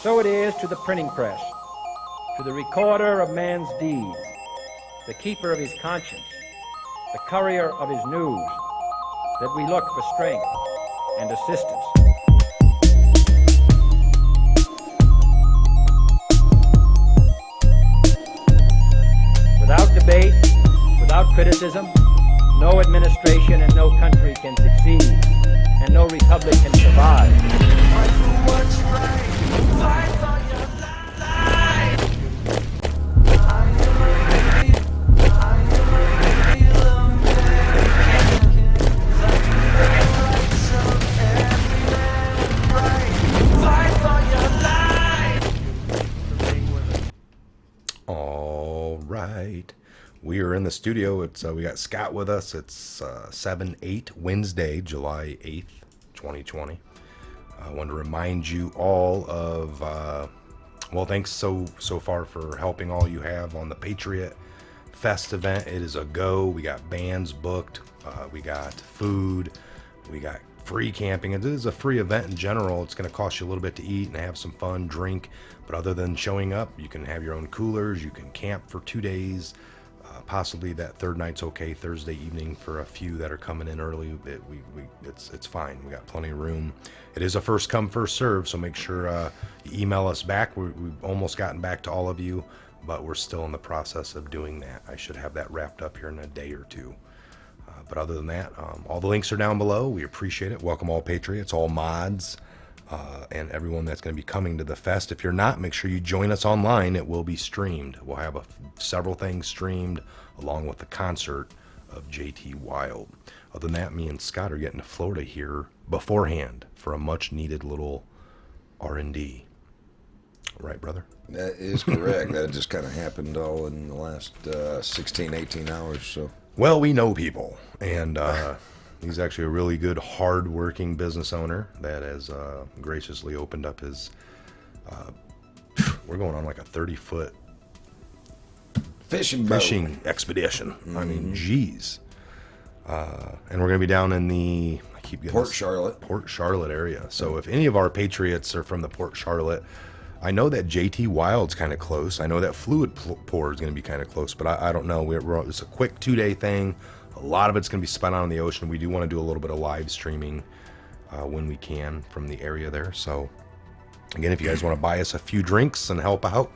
So it is to the printing press, to the recorder of man's deeds, the keeper of his conscience, the courier of his news, that we look for strength and assistance. Without debate, without criticism, no administration and no country can succeed, and no republic can survive. Fight for what's right. Fight for your life. I am a real American. Fight for the rights of every man and right. Fight for your life. All right. We are in the studio. It's we got Scott with us. It's 7/8 Wednesday, July 8th, 2020. I want to remind you all of well, thanks so far for helping all you have on the Patriot Fest event. It is a go. We got bands booked. We got food. We got free camping. It is a free event in general. It's going to cost you a little bit to eat and have some fun, drink. But other than showing up, you can have your own coolers. You can camp for 2 days. Possibly that third night's okay, Thursday evening for a few that are coming in early. It's fine. We got plenty of room. It is a first come, first serve, so make sure you email us back. We've almost gotten back to all of you, but we're still in the process of doing that. I should have that wrapped up here in a day or two. But other than that, all the links are down below. We appreciate it. Welcome all Patriots, all mods, and everyone that's going to be coming to the fest. If you're not, make sure you join us online. It will be streamed. We'll have several things streamed along with the concert of JT Wild. Other than that, me and Scott are getting to Florida here beforehand for a much needed little R&D. Right, brother? That is correct. That just kind of happened all in the last 16, 18 hours. So. Well, we know people, and he's actually a really good, hard-working business owner that has graciously opened up his, we're going on like a 30-foot fishing expedition. Mm-hmm. I mean, geez. And we're going to be down in the Port Charlotte area. So if any of our Patriots are from the Port Charlotte, I know that JT Wild's kind of close. I know that Fluid Pour is going to be kind of close, but I don't know. It's a quick 2-day thing. A lot of it's going to be spent out on the ocean. We do want to do a little bit of live streaming when we can from the area there. So again, if you guys want to buy us a few drinks and help out,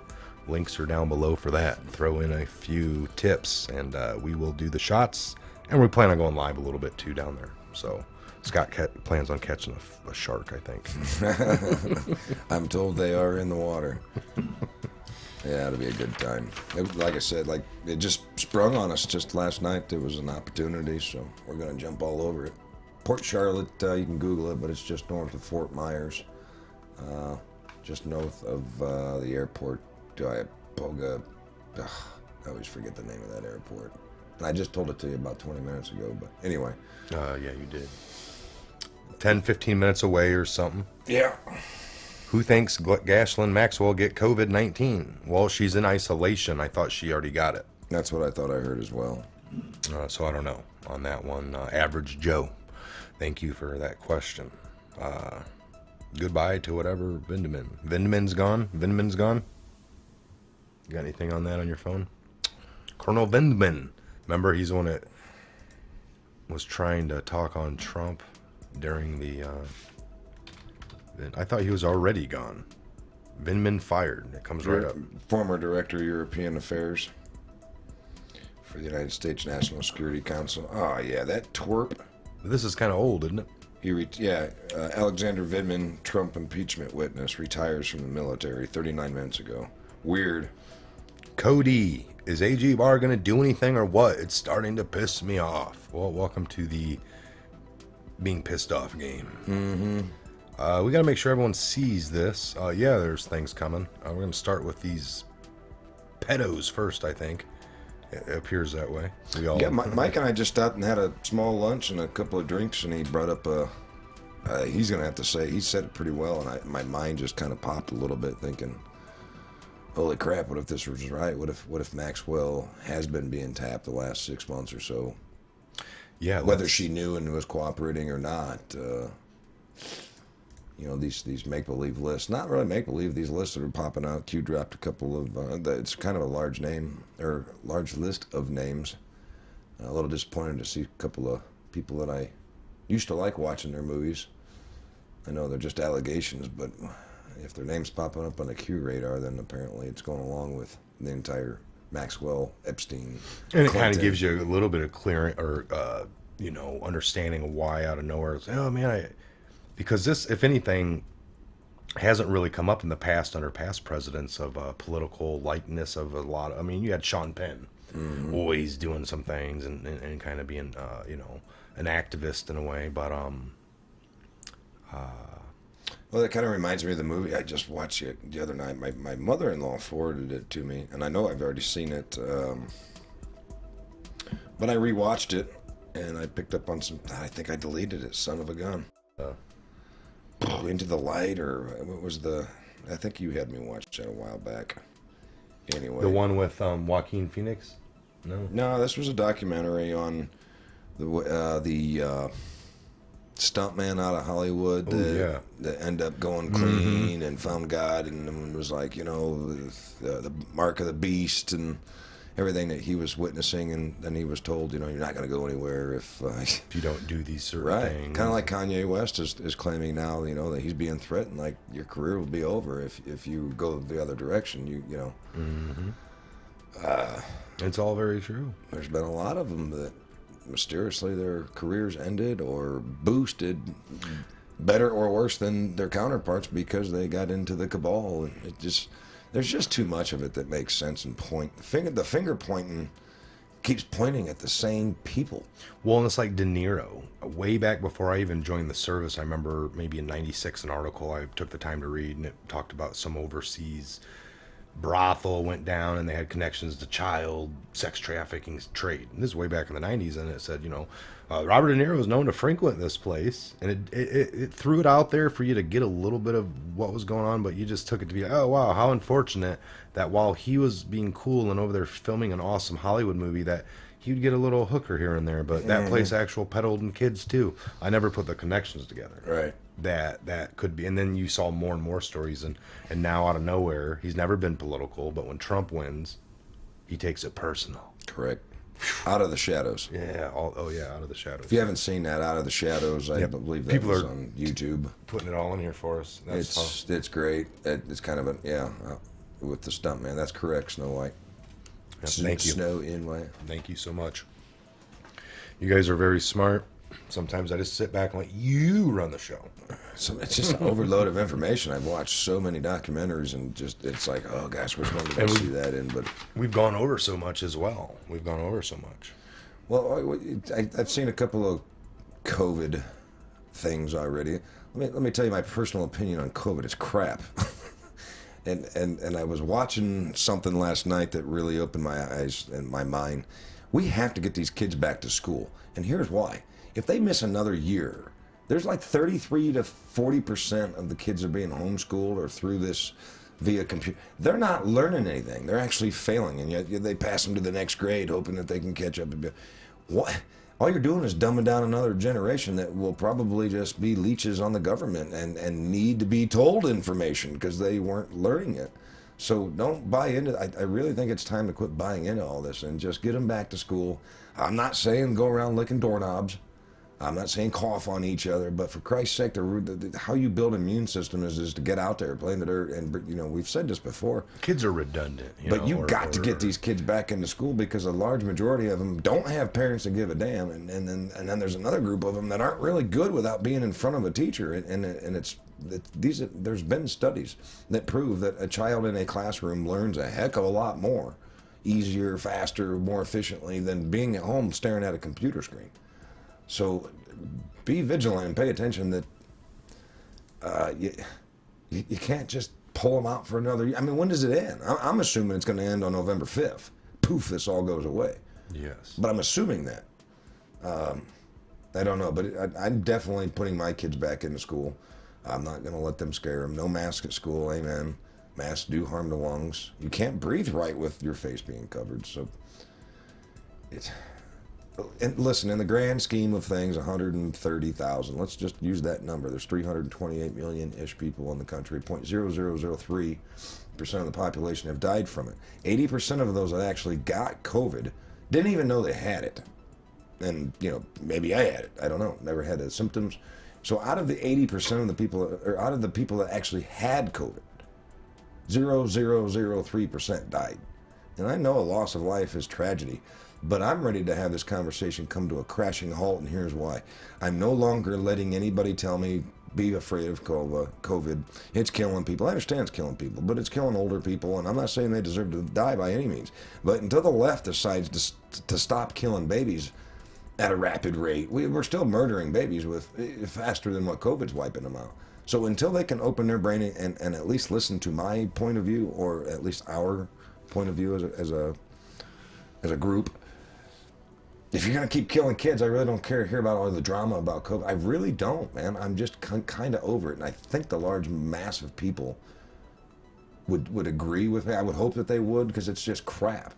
links are down below for that. Throw in a few tips and we will do the shots. And we plan on going live a little bit too down there. So Scott plans on catching a shark, I think. I'm told they are in the water. Yeah, it'll be a good time. Like I said, it just sprung on us just last night. There was an opportunity, so we're going to jump all over it. Port Charlotte, you can Google it, but it's just north of Fort Myers, just north of the airport. I always forget the name of that airport. And I just told it to you about 20 minutes ago, but anyway. Yeah, you did. 10, 15 minutes away or something. Yeah. Who thinks Ghislaine Maxwell get COVID-19? Well, she's in isolation. I thought she already got it. That's what I thought I heard as well. So I don't know on that one. Average Joe, thank you for that question. Goodbye to whatever Vindeman. Vindeman's gone? Vindeman's gone? You got anything on that on your phone? Colonel Vindeman. Remember, he's the one that was trying to talk on Trump during the... I thought he was already gone. Vindman fired. It comes right up. Former Director of European Affairs for the United States National Security Council. Oh, yeah, that twerp. This is kind of old, isn't it? Alexander Vindman, Trump impeachment witness, retires from the military 39 minutes ago. Weird. Cody, is AG Barr going to do anything or what? It's starting to piss me off. Well, welcome to the being pissed off game. Mm-hmm. We got to make sure everyone sees this. Yeah, there's things coming. We're going to start with these pedos first, I think. It appears that way. Mike and I just stopped and had a small lunch and a couple of drinks, and he brought up he's going to have to say, he said it pretty well, and my mind just kind of popped a little bit thinking, holy crap, what if this was right? What if Maxwell has been being tapped the last 6 months or so? Yeah. Whether she knew and was cooperating or not. you know, these make-believe lists. Not really make-believe, these lists that are popping out. Q dropped a couple of, it's kind of a large name, or large list of names. A little disappointed to see a couple of people that I used to like watching their movies. I know they're just allegations, but if their name's popping up on the Q radar, then apparently it's going along with the entire Maxwell, Epstein. And it kind of gives you a little bit of clearing, or, you know, understanding of why out of nowhere. It's, oh, man, because this, if anything, hasn't really come up in the past under past presidents of political likeness of a lot of, I mean, you had Sean Penn always doing some things and kind of being, you know, an activist in a way, but, well, that kind of reminds me of the movie I just watched it the other night. My mother-in-law forwarded it to me, and I know I've already seen it, but I rewatched it, and I picked up on some, I think I deleted it, son of a gun. Into the Light, or what was the, I think you had me watch that a while back. Anyway. The one with Joaquin Phoenix? No, this was a documentary on the stuntman out of Hollywood that ended up going clean and found God, and was like, you know, the mark of the beast and everything that he was witnessing, and then he was told, you know, you're not going to go anywhere if you don't do these certain things. Kind of like Kanye West is claiming now, you know, that he's being threatened, like your career will be over if you go the other direction. You know. It's all very true. There's been a lot of them that mysteriously their careers ended or boosted, better or worse than their counterparts, because they got into the cabal. And it just, there's just too much of it that makes sense and point. The finger pointing keeps pointing at the same people. Well, and it's like De Niro. Way back before I even joined the service, I remember maybe in '96 an article I took the time to read, and it talked about some overseas brothel went down and they had connections to child sex trafficking trade. And this is way back in the 90s, and it said, you know, Robert De Niro was known to frequent this place, and it threw it out there for you to get a little bit of what was going on, but you just took it to be, oh wow, how unfortunate that while he was being cool and over there filming an awesome Hollywood movie, that he would get a little hooker here and there, but that place actual peddled kids too. I never put the connections together. Right. That could be, and then you saw more and more stories, and now out of nowhere, he's never been political, but when Trump wins, he takes it personal. Correct. Out of the Shadows. Yeah. Out of the Shadows. If you haven't seen that, Out of the Shadows, I believe that was on YouTube. Putting it all in here for us. It's great. It's kind of with the stuntman. That's correct, Snow White. Yep, thank you. Snow in White. Thank you so much. You guys are very smart. Sometimes I just sit back and let you run the show. So it's just an overload of information. I've watched so many documentaries, and just it's like, oh gosh, which one did I see that in? But we've gone over so much as well. Well, I've seen a couple of COVID things already. Let me tell you my personal opinion on COVID. It's crap. and I was watching something last night that really opened my eyes and my mind. We have to get these kids back to school, and here's why. If they miss another year, there's like 33 to 40% of the kids are being homeschooled or through this via computer. They're not learning anything. They're actually failing, and yet they pass them to the next grade, hoping that they can catch up. What? All you're doing is dumbing down another generation that will probably just be leeches on the government and need to be told information because they weren't learning it. So don't buy into it. I really think it's time to quit buying into all this and just get them back to school. I'm not saying go around licking doorknobs. I'm not saying cough on each other, but for Christ's sake, how you build an immune system is to get out there, play in the dirt, and you know we've said this before. Kids are redundant, but you got to get these kids back into school because a large majority of them don't have parents that give a damn, and then there's another group of them that aren't really good without being in front of a teacher, and there's been studies that prove that a child in a classroom learns a heck of a lot more, easier, faster, more efficiently than being at home staring at a computer screen. So be vigilant and pay attention that you can't just pull them out for another year. I mean, when does it end? I'm assuming it's going to end on November 5th. Poof, this all goes away. Yes. But I'm assuming that. I don't know, but I'm definitely putting my kids back into school. I'm not going to let them scare them. No mask at school, amen. Masks do harm the lungs. You can't breathe right with your face being covered, so it's... And listen, in the grand scheme of things, 130,000. Let's just use that number. There's 328 million-ish people in the country. 0.0003% of the population have died from it. 80% of those that actually got COVID didn't even know they had it. And, you know, maybe I had it. I don't know. Never had the symptoms. So out of the 80% of the people, or out of the people that actually had COVID, 0.0003% died. And I know a loss of life is tragedy, but I'm ready to have this conversation come to a crashing halt, and here's why. I'm no longer letting anybody tell me, be afraid of COVID. It's killing people. I understand it's killing people, but it's killing older people, and I'm not saying they deserve to die by any means. But until the left decides to stop killing babies at a rapid rate, we're still murdering babies faster than what COVID's wiping them out. So until they can open their brain and at least listen to my point of view, or at least our point of view as a group, if you're gonna keep killing kids, I really don't hear about all the drama about COVID. I really don't, man. I'm just kind of over it, and I think the large mass of people would agree with me. I would hope that they would, because it's just crap.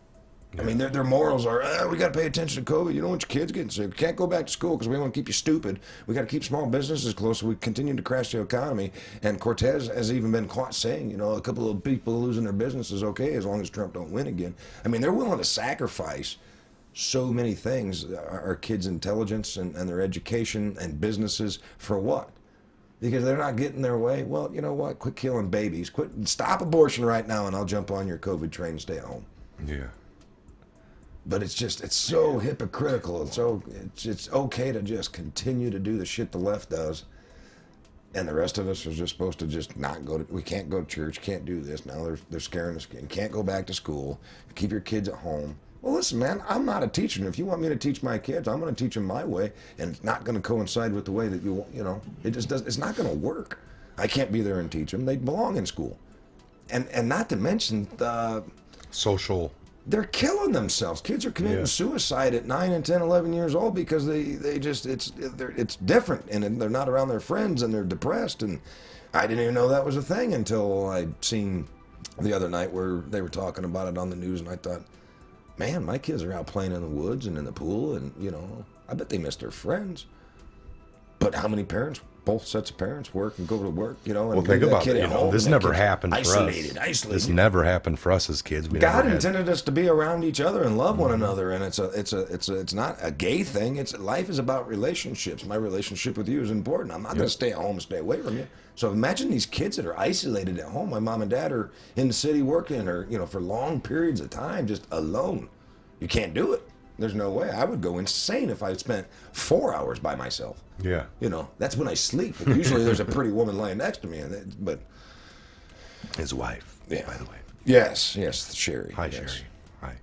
Yeah. I mean, their morals are, we got to pay attention to COVID. You don't want your kids getting sick. You can't go back to school because we want to keep you stupid. We got to keep small businesses closed so we continue to crash the economy. And Cortez has even been caught saying, you know, a couple of people losing their business is okay as long as Trump don't win again. I mean, they're willing to sacrifice so many things, our kids' intelligence and their education and businesses, for what? Because they're not getting their way. Well, you know what? Quit killing babies. Stop abortion right now, and I'll jump on your COVID train and stay at home. Yeah. But it's so hypocritical. It's okay to just continue to do the shit the left does, and the rest of us are just supposed to just not go to. We can't go to church. Can't do this. Now they're scaring us. You can't go back to school. Keep your kids at home. Well, listen, man. I'm not a teacher. And if you want me to teach my kids, I'm going to teach them my way, and it's not going to coincide with the way that you know. It just does. It's not going to work. I can't be there and teach them. They belong in school, and not to mention the social. They're killing themselves. Kids are committing suicide at 9 and 10, 11 years old because they just it's different, and they're not around their friends, and they're depressed. And I didn't even know that was a thing until I'd seen the other night where they were talking about it on the news, and I thought, man, my kids are out playing in the woods and in the pool, and you know, I bet they miss their friends. But how many parents? Both sets of parents work and go to work, you know. And well, think about it. You know, this never happened for isolated. us. This never happened for us as kids. God intended us to be around each other and love one another, and it's not a gay thing. Life is about relationships. My relationship with you is important. I'm not going to stay at home and stay away from you. So imagine these kids that are isolated at home. My mom and dad are in the city working, or you know, for long periods of time, just alone. You can't do it. There's no way. I would go insane if I spent 4 hours by myself. Yeah. You know, that's when I sleep. Usually there's a pretty woman laying next to me, but his wife, by the way. Yes, Sherry. Hi, yes. Sherry. Hi.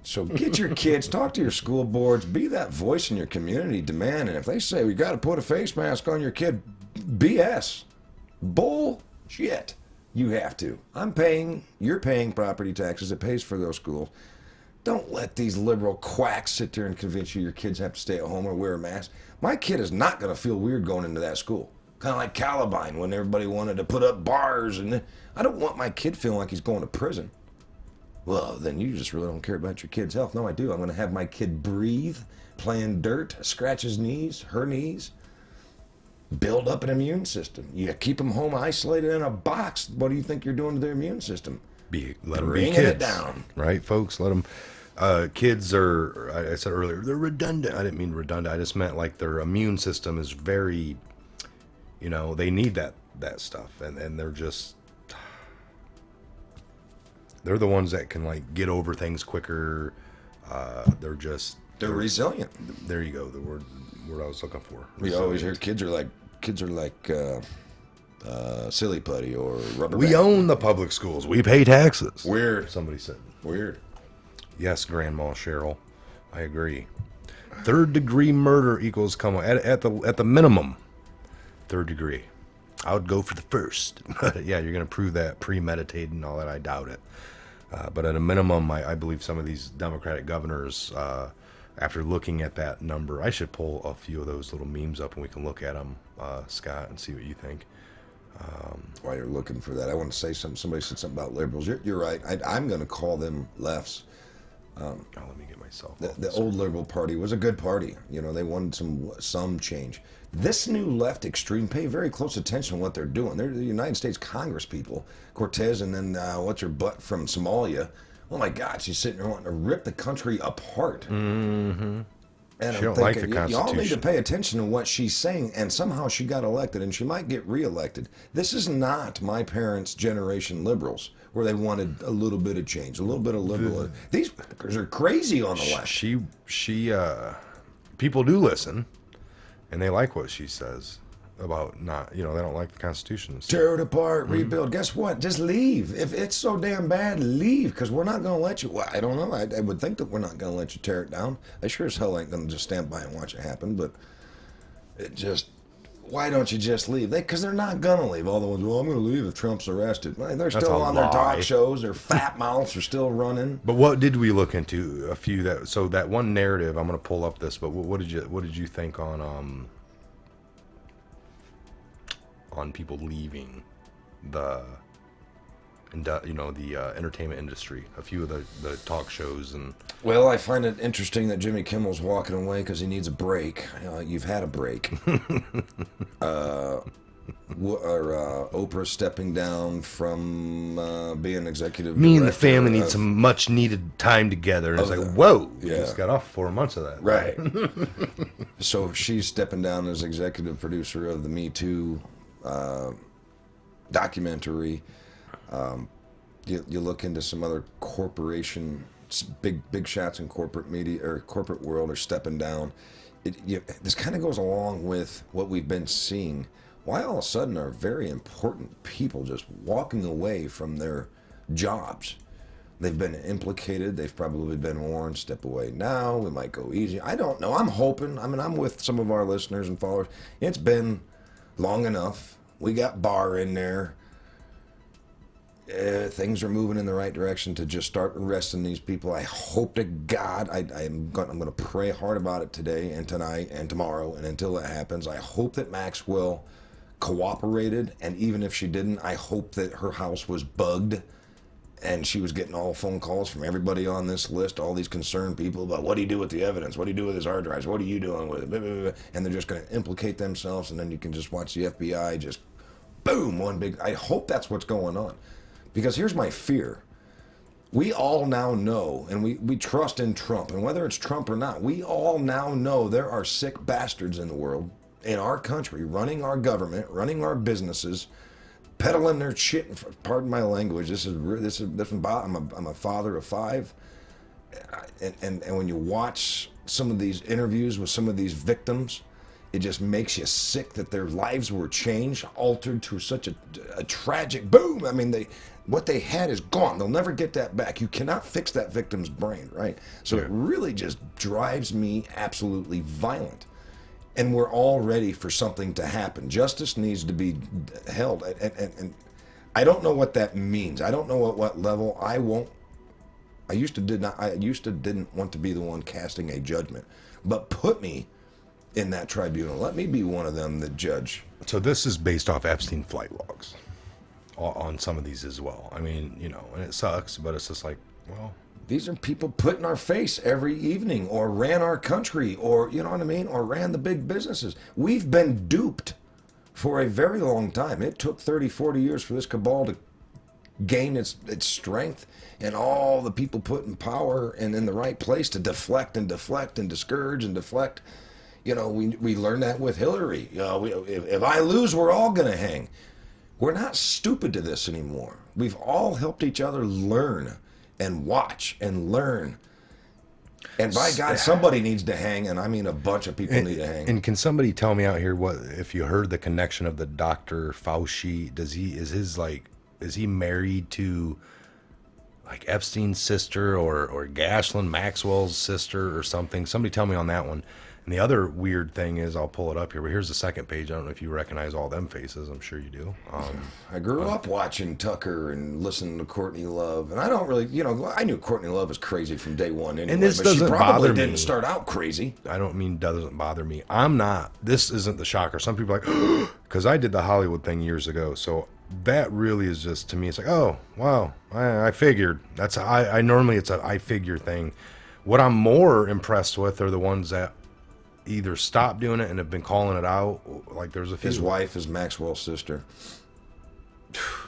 So get your kids, talk to your school boards, be that voice in your community, demand. And if they say we got to put a face mask on your kid, BS. Bullshit. You have to. You're paying property taxes. It pays for those schools. Don't let these liberal quacks sit there and convince you your kids have to stay at home or wear a mask. My kid is not going to feel weird going into that school. Kind of like Columbine when everybody wanted to put up bars. And I don't want my kid feeling like he's going to prison. Well, then you just really don't care about your kid's health. No, I do. I'm going to have my kid breathe, play in dirt, scratch his knees, her knees, build up an immune system. You keep them home isolated in a box. What do you think you're doing to their immune system? Let them be Bringing kids. it down. Right, folks? Let them. Kids are, I said earlier, they're redundant. I didn't mean redundant. I just meant like their immune system is very, you know, they need that stuff. And they're just, they're the ones that can like get over things quicker. They're resilient. There you go. The word I was looking for. We always hear kids are like silly putty or rubber. We own the public schools. We pay taxes. Weird. Somebody said. Weird. Yes, Grandma Cheryl, I agree. 3rd degree murder equals at the minimum. 3rd degree. I would go for the first. Yeah, you're gonna prove that premeditated and all that. I doubt it. But at a minimum, I believe some of these Democratic governors, after looking at that number, I should pull a few of those little memes up and we can look at them, Scott, and see what you think. While you're looking for that, I want to say something. Somebody said something about liberals. You're right. I'm going to call them lefts. let me get myself. The old Liberal Party was a good party. They wanted some change. This new left extreme pay very close attention to what they're doing. They're the United States Congress people. Cortez and then what's her butt from Somalia. Oh my God, she's sitting there wanting to rip the country apart. Mm-hmm. And She I'm don't like thinking, the y'all need to Constitution. pay attention to what she's saying, and somehow she got elected, and she might get reelected. This is not my parents' generation liberals, where they wanted a little bit of change, a little bit of liberal. These fuckers are crazy on the left. She people do listen, and they like what she says about not, they don't like the Constitution. So. Tear it apart, rebuild. Guess what? Just leave. If it's so damn bad, leave, because we're not going to let you. Well, I don't know. I would think that we're not going to let you tear it down. I sure as hell ain't going to just stand by and watch it happen, but it just... Why don't you just leave? Because they're not going to leave. All the ones, well, I'm going to leave if Trump's arrested. Well, they're That's still a on their lie. talk shows. Their fat mouths are still running. But what did we look into? A few so that one narrative. I'm going to pull up this. But what did you think on people leaving the entertainment industry? A few of the talk shows and. Well, I find it interesting that Jimmy Kimmel's walking away because he needs a break. You've had a break. Oprah stepping down from being executive Me and the director family need of- some much needed time together. And it's of like, the- whoa, yeah. just got off 4 months of that. Right. So she's stepping down as executive producer of the Me Too documentary. You look into some other corporation, big shots in corporate media or corporate world are stepping down. This kind of goes along with what we've been seeing. Why all of a sudden are very important people just walking away from their jobs? They've been implicated. They've probably been warned, step away now. We might go easy. I don't know. I'm hoping. I mean, I'm with some of our listeners and followers. It's been long enough. We got Barr in there. Things are moving in the right direction to just start arresting these people. I hope to God, I'm going to pray hard about it today and tonight and tomorrow, and until that happens, I hope that Maxwell cooperated, and even if she didn't, I hope that her house was bugged and she was getting all phone calls from everybody on this list, all these concerned people about what do you do with the evidence, what do you do with his hard drives, what are you doing with it, blah, blah, blah. And they're just going to implicate themselves, and then you can just watch the FBI just boom, one big. I hope that's what's going on. Because here's my fear. We all now know, and we trust in Trump, and whether it's Trump or not, we all now know there are sick bastards in the world, in our country, running our government, running our businesses, peddling their shit. Pardon my language. I'm a father of 5, and when you watch some of these interviews with some of these victims, it just makes you sick that their lives were changed, altered to such a tragic boom. I mean, what they had is gone. They'll never get that back. You cannot fix that victim's brain, right? So it really just drives me absolutely violent. And we're all ready for something to happen. Justice needs to be held. And I don't know what that means. I don't know at what level. I used to didn't want to be the one casting a judgment. But put me in that tribunal. Let me be one of them that judge. So this is based off Epstein flight logs on some of these as well. I mean, and it sucks, but it's just like, well, these are people put in our face every evening, or ran our country, or, you know what I mean, or ran the big businesses. We've been duped for a very long time. It took 30, 40 years for this cabal to gain its strength, and all the people put in power and in the right place to deflect and discourage and deflect. We learned that with Hillary. If I lose, we're all going to hang. We're not stupid to this anymore. We've all helped each other learn and watch and learn. And by God, somebody needs to hang, and I mean a bunch of people need to hang. And can somebody tell me out here what if you heard the connection of the Dr. Fauci? Is he married to like Epstein's sister or Ghislaine Maxwell's sister or something? Somebody tell me on that one. And the other weird thing is, I'll pull it up here, but here's the second page. I don't know if you recognize all them faces. I'm sure you do. I grew up watching Tucker and listening to Courtney Love, and I don't really, I knew Courtney Love was crazy from day one anyway, And this but she doesn't probably bother didn't me. start out crazy. I don't mean doesn't bother me. I'm not. This isn't the shocker. Some people are like, because I did the Hollywood thing years ago. So that really is just, to me, it's like, oh, wow, I figured. I normally it's a I figure thing. What I'm more impressed with are the ones that either stopped doing it and have been calling it out. Like there's a few. His wife is Maxwell's sister.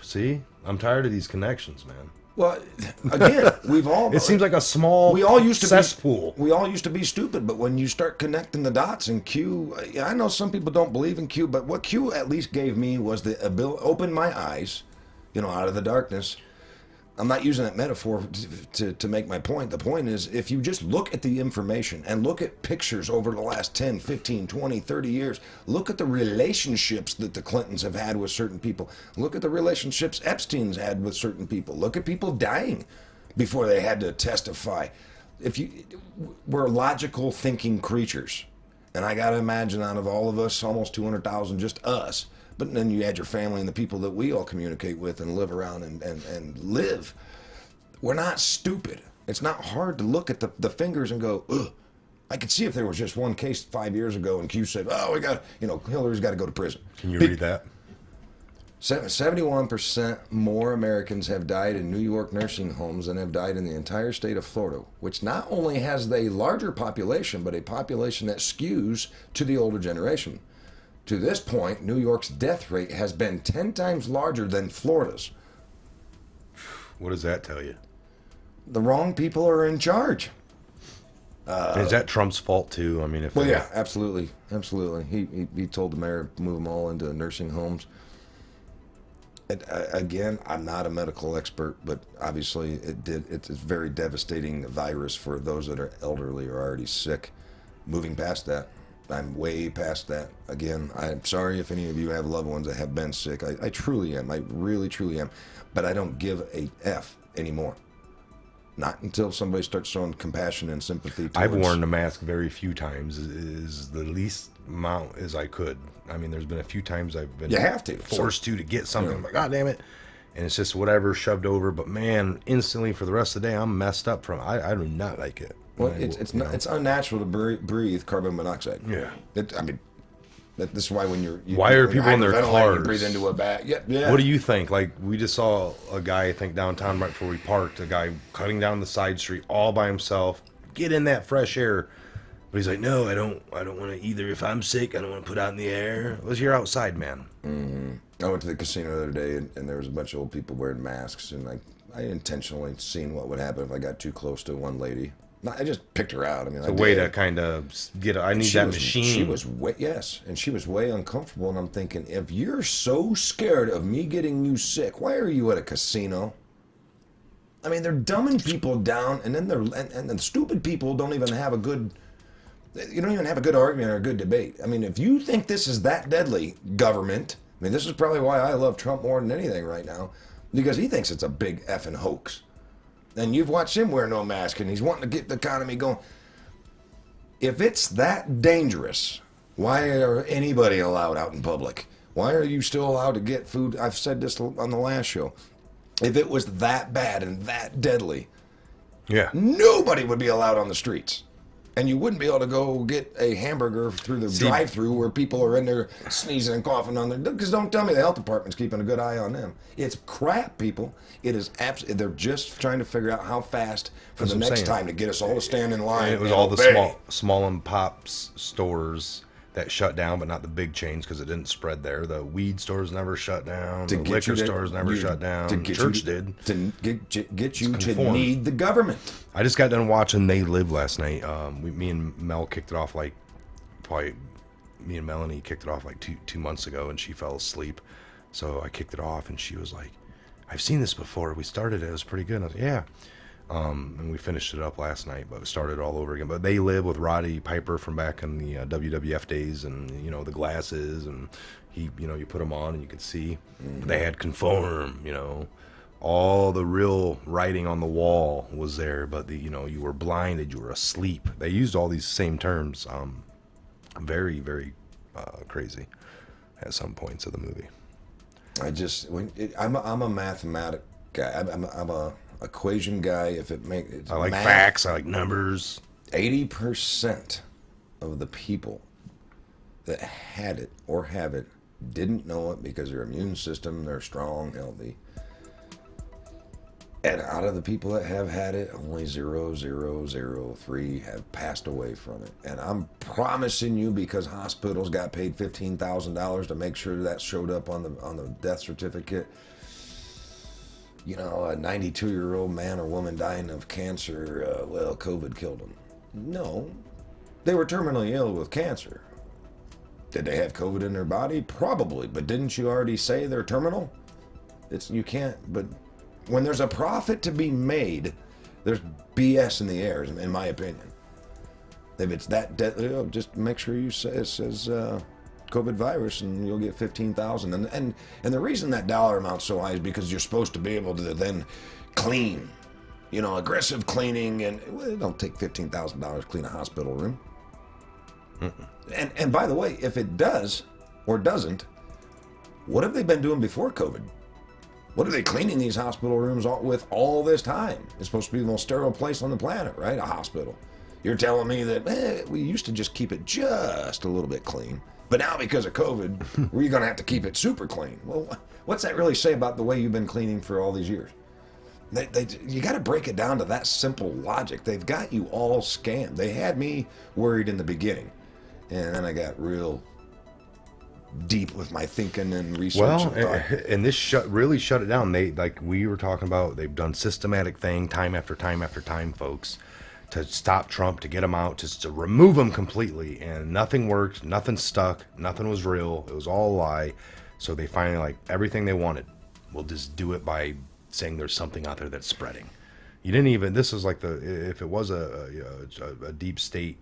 See, I'm tired of these connections, man. Well, again, we've all. It seems like a small we all used to cesspool. We all used to be stupid, but when you start connecting the dots in Q, I know some people don't believe in Q, but what Q at least gave me was the ability, open my eyes, out of the darkness. I'm not using that metaphor to make my point. The point is, if you just look at the information and look at pictures over the last 10, 15, 20, 30 years, look at the relationships that the Clintons have had with certain people. Look at the relationships Epstein's had with certain people. Look at people dying before they had to testify. We're logical thinking creatures. And I got to imagine out of all of us, almost 200,000, just us. But then you add your family and the people that we all communicate with and live around and live. We're not stupid. It's not hard to look at the fingers and go, ugh. I could see if there was just one case 5 years ago and Q said, oh, Hillary's got to go to prison. Can you read that? 71% more Americans have died in New York nursing homes than have died in the entire state of Florida, which not only has a larger population, but a population that skews to the older generation. To this point, New York's death rate has been 10 times larger than Florida's. What does that tell you? The wrong people are in charge. Is that Trump's fault too? I mean, yeah, absolutely, absolutely. He told the mayor to move them all into nursing homes. Again, I'm not a medical expert, but obviously it's a very devastating virus for those that are elderly or already sick. Moving past that. I'm way past that. Again, I'm sorry if any of you have loved ones that have been sick. I truly am. I really, truly am. But I don't give a F anymore. Not until somebody starts showing compassion and sympathy towards... I've worn the mask very few times. Is the least amount as I could. I mean, there's been a few times I've been you have to. forced to get something. I'm like, God damn it. And it's just whatever shoved over. But man, instantly for the rest of the day, I'm messed up from I do not like it. Well, it's unnatural to breathe carbon monoxide. Yeah. This is why when why are people in their cars? You breathe into a bag. Yeah. What do you think? Like, we just saw a guy, I think, downtown right before we parked, a guy cutting down the side street all by himself. Get in that fresh air. But he's like, no, I don't want to either. If I'm sick, I don't want to put out in the air. Well, you're outside, man. Mm-hmm. I went to the casino the other day, and there was a bunch of old people wearing masks, and I intentionally seen what would happen if I got too close to one lady. I just picked her out. I mean, it's a way to kind of get. I need that machine. She was and she was way uncomfortable. And I'm thinking, if you're so scared of me getting you sick, why are you at a casino? I mean, they're dumbing people down, and then and the stupid people don't even have a good. You don't even have a good argument or a good debate. I mean, if you think this is that deadly, government. I mean, this is probably why I love Trump more than anything right now, because he thinks it's a big effing hoax. And you've watched him wear no mask, and he's wanting to get the economy going. If it's that dangerous, why are anybody allowed out in public? Why are you still allowed to get food? I've said this on the last show. If it was that bad and that deadly, nobody would be allowed on the streets. And you wouldn't be able to go get a hamburger through the drive-thru where people are in there sneezing and coughing on their... Because don't tell me the health department's keeping a good eye on them. It's crap, people. It is absolutely... They're just trying to figure out how fast for the next time to get us all to stand in line. And it was all the small and pops stores that shut down, but not the big chains because it didn't spread there. The weed stores never shut down. The liquor stores never shut down. The church did. To get you to need the government. I just got done watching They Live last night. Me and Mel kicked it off me and Melanie kicked it off like two months ago, and she fell asleep. So I kicked it off, and she was like, I've seen this before. We started it. It was pretty good. And I was like, yeah. And we finished it up last night, but it started all over again. But They Live with Roddy Piper from back in the WWF days, and the glasses, and you put them on and you could see. But they had Conform, all the real writing on the wall was there, but you were blinded, you were asleep. They used all these same terms. Very, very crazy at some points of the movie. I'm a mathematic guy. I'm a equation guy. I like math, facts. I like numbers. 80% of the people that had it or have it didn't know it because their immune system, they're strong, healthy. And out of the people that have had it, only 0.003 have passed away from it. And I'm promising you, because hospitals got paid $15,000 to make sure that showed up on the death certificate. You know, a 92-year-old man or woman dying of cancer, well, COVID killed them. No, they were terminally ill with cancer. Did they have COVID in their body? Probably, but didn't you already say they're terminal? You can't, but when there's a profit to be made, there's BS in the air, in my opinion. If it's that deadly, just make sure you say it says COVID virus, and you'll get $15,000. And the reason that dollar amount's so high is because you're supposed to be able to then clean, you know, aggressive cleaning, and it don't take $15,000 to clean a hospital room. And by the way, if it does or doesn't, what have they been doing before COVID? What are they cleaning these hospital rooms with all this time? It's supposed to be the most sterile place on the planet, right? A hospital. You're telling me that we used to just keep it just a little bit clean, but now because of COVID, we're going to have to keep it super clean. Well, what's that really say about the way you've been cleaning for all these years? You got to break it down to that simple logic. They've got you all scammed. They had me worried in the beginning, and then I got real deep with my thinking and research. Well, and this really shut it down. They, like we were talking about, they've done systematic thing time after time after time, folks, to stop Trump, to get him out, just to remove him completely, and nothing worked, nothing stuck, nothing was real. It was all a lie. So they finally, like, everything they wanted, we'll just do it by saying there's something out there that's spreading. You didn't even, this is like if it was a deep state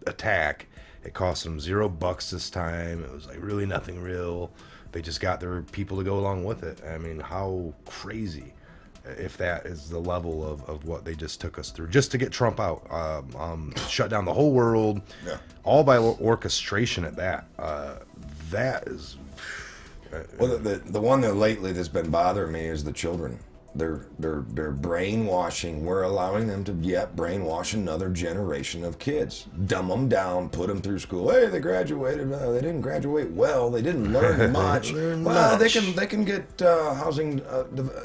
attack, it cost them $0 this time. It was like really nothing real. They just got their people to go along with it. I mean, how crazy if that is the level of what they just took us through just to get Trump out. Shut down the whole world, all by orchestration at that. That is... Well, the one that lately that's been bothering me is the children. They're brainwashing. We're allowing them to brainwash another generation of kids. Dumb them down, put them through school. Hey, they graduated. They didn't graduate well. They didn't learn much. Well, they can get housing,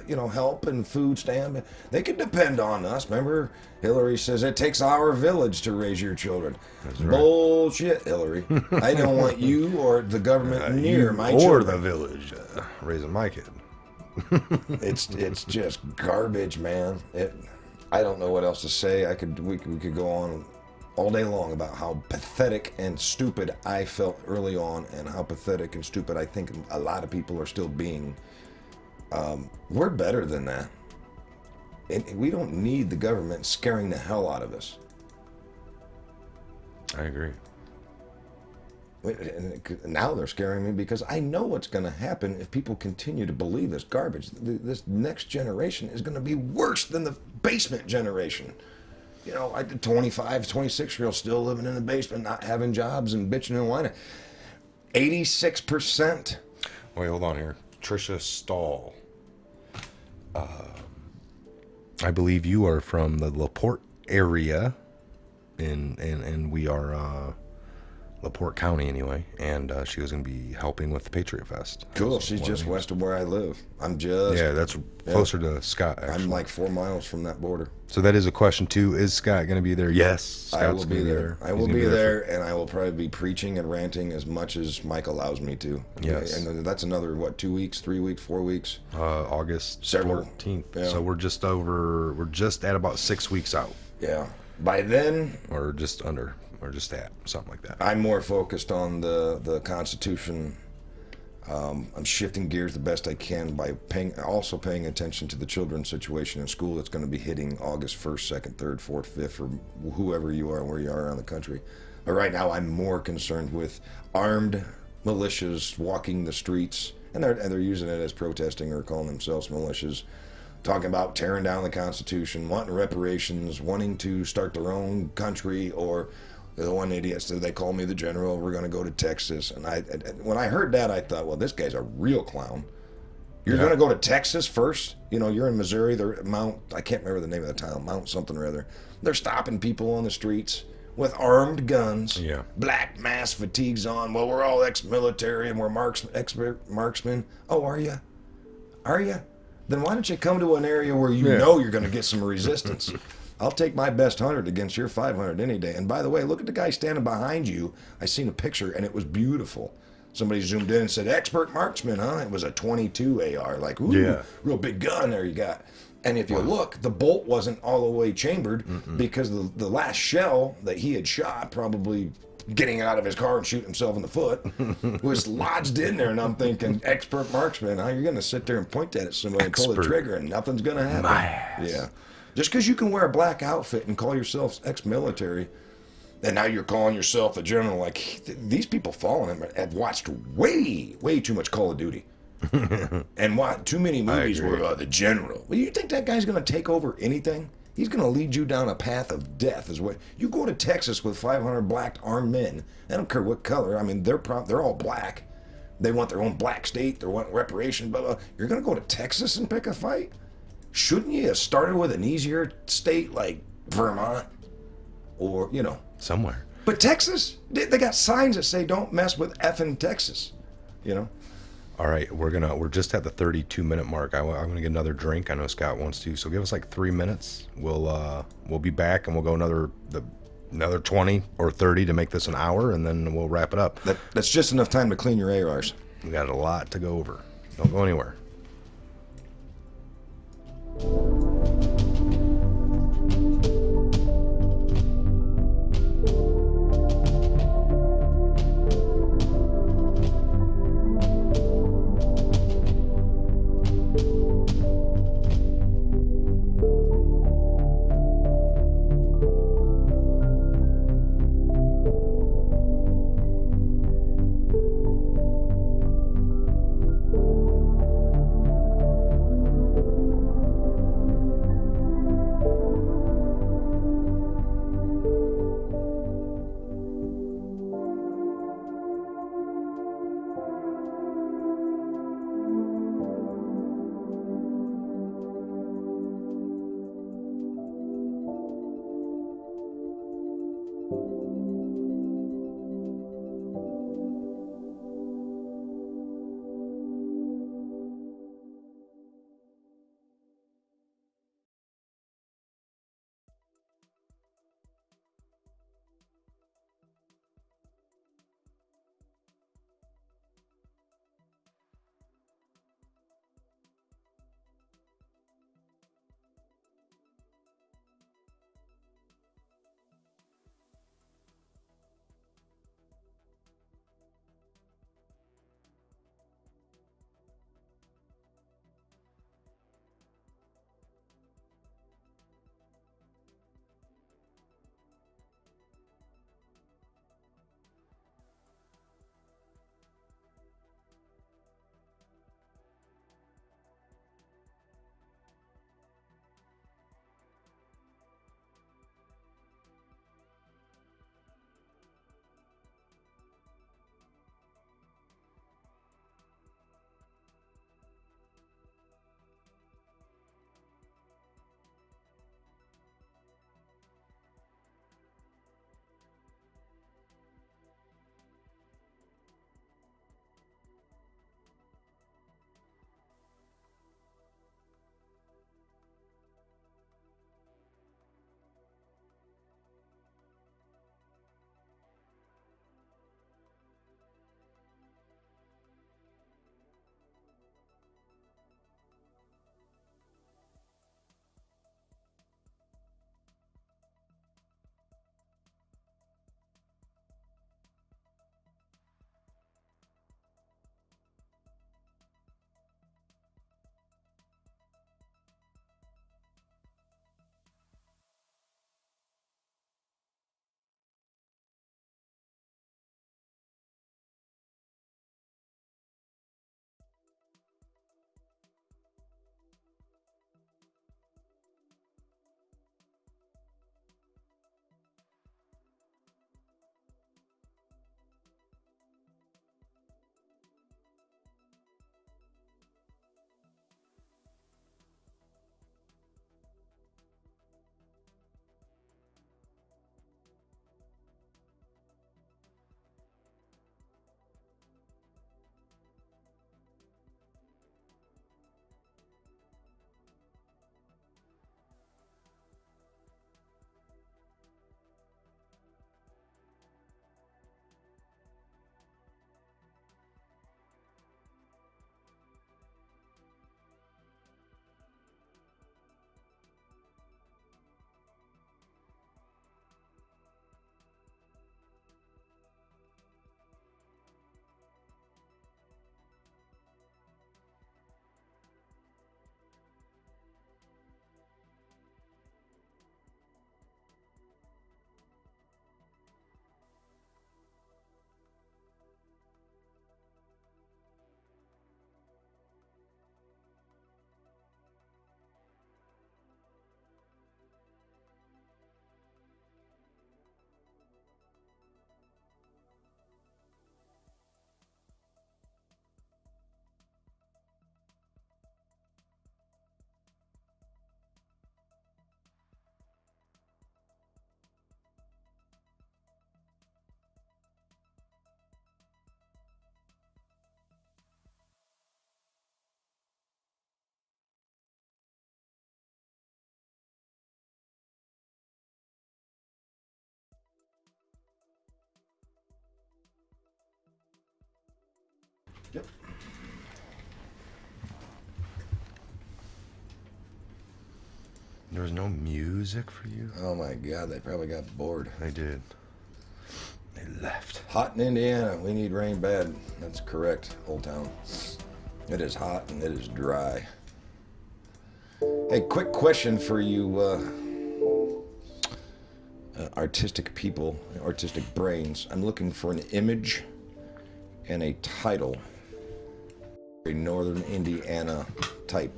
help and food stamp. They can depend on us. Remember, Hillary says it takes our village to raise your children. That's right. Bullshit, Hillary. I don't want you or the government near my children. Or the village raising my kid. It's just garbage, man. I don't know what else to say. We could go on all day long about how pathetic and stupid I felt early on, and how pathetic and stupid I think a lot of people are still being. We're better than that. We don't need the government scaring the hell out of us. I agree. Now they're scaring me because I know what's going to happen if people continue to believe this garbage. This next generation is going to be worse than the basement generation. You know, 25, 26-year-olds still living in the basement, not having jobs and bitching and whining. 86%. Wait, hold on here. Trisha Stahl. I believe you are from the LaPorte area, and we are... LaPorte County anyway, and she was going to be helping with the Patriot Fest. Cool. She's just west of where I live. I'm just... Yeah, that's closer to Scott, actually. I'm like 4 miles from that border. So that is a question, too. Is Scott going to be there? Yes. Scott's I will be there. I will be there, and I will probably be preaching and ranting as much as Mike allows me to. Yes. And that's another, 2 weeks, 3 weeks, 4 weeks? August 14th. Yeah. So we're just at about 6 weeks out. Yeah. By then... Or just under... Or just that, something like that. I'm more focused on the Constitution. I'm shifting gears the best I can by also paying attention to the children's situation in school. That's going to be hitting August 1st, 2nd, 3rd, 4th, 5th, for whoever you are, where you are around the country. But right now, I'm more concerned with armed militias walking the streets, and they're using it as protesting or calling themselves militias, talking about tearing down the Constitution, wanting reparations, wanting to start their own country, or... The one idiot said, they call me the general, we're going to go to Texas. And when I heard that, I thought, well, this guy's a real clown. You're going to go to Texas first? You know, you're in Missouri, they're I can't remember the name of the town, Mount something or other. They're stopping people on the streets with armed guns, Yeah. black mask fatigues on. Well, we're all ex-military and we're expert marksmen. Oh, are you? Are you? Then why don't you come to an area where you know you're going to get some resistance? I'll take my best 100 against your 500 any day. And by the way, look at the guy standing behind you. I seen a picture, and it was beautiful. Somebody zoomed in and said, expert marksman, huh? It was a 22 AR. Like, ooh, real big gun there you got. And if you look, the bolt wasn't all the way chambered because the last shell that he had shot, probably getting out of his car and shooting himself in the foot, was lodged in there. And I'm thinking, expert marksman, how you're going to sit there and point that at somebody and pull the trigger and nothing's going to happen. Yeah. Just because you can wear a black outfit and call yourself ex-military, and now you're calling yourself a general, like, these people following him have watched way too much Call of Duty. And watch too many movies where the general. Well, you think that guy's going to take over anything? He's going to lead you down a path of death. Is what you go to Texas with 500 black armed men. I don't care what color. I mean, they're all black. They want their own black state. They want reparation. Blah, blah. You're going to go to Texas and pick a fight? Shouldn't you have started with an easier state like Vermont, or somewhere? But Texas, they got signs that say "Don't mess with effing Texas." All right, we're just at the 32-minute mark. I'm gonna get another drink. I know Scott wants to, so give us like 3 minutes. We'll be back and we'll go another 20 or 30 to make this an hour, and then we'll wrap it up. That's just enough time to clean your ARs. We got a lot to go over. Don't go anywhere. Yep. There was no music for you? Oh my God, they probably got bored. They did. They left. Hot in Indiana. We need rain bad. That's correct, Old Town. It is hot and it is dry. Hey, quick question for you artistic people, artistic brains. I'm looking for an image and a title. A Northern Indiana type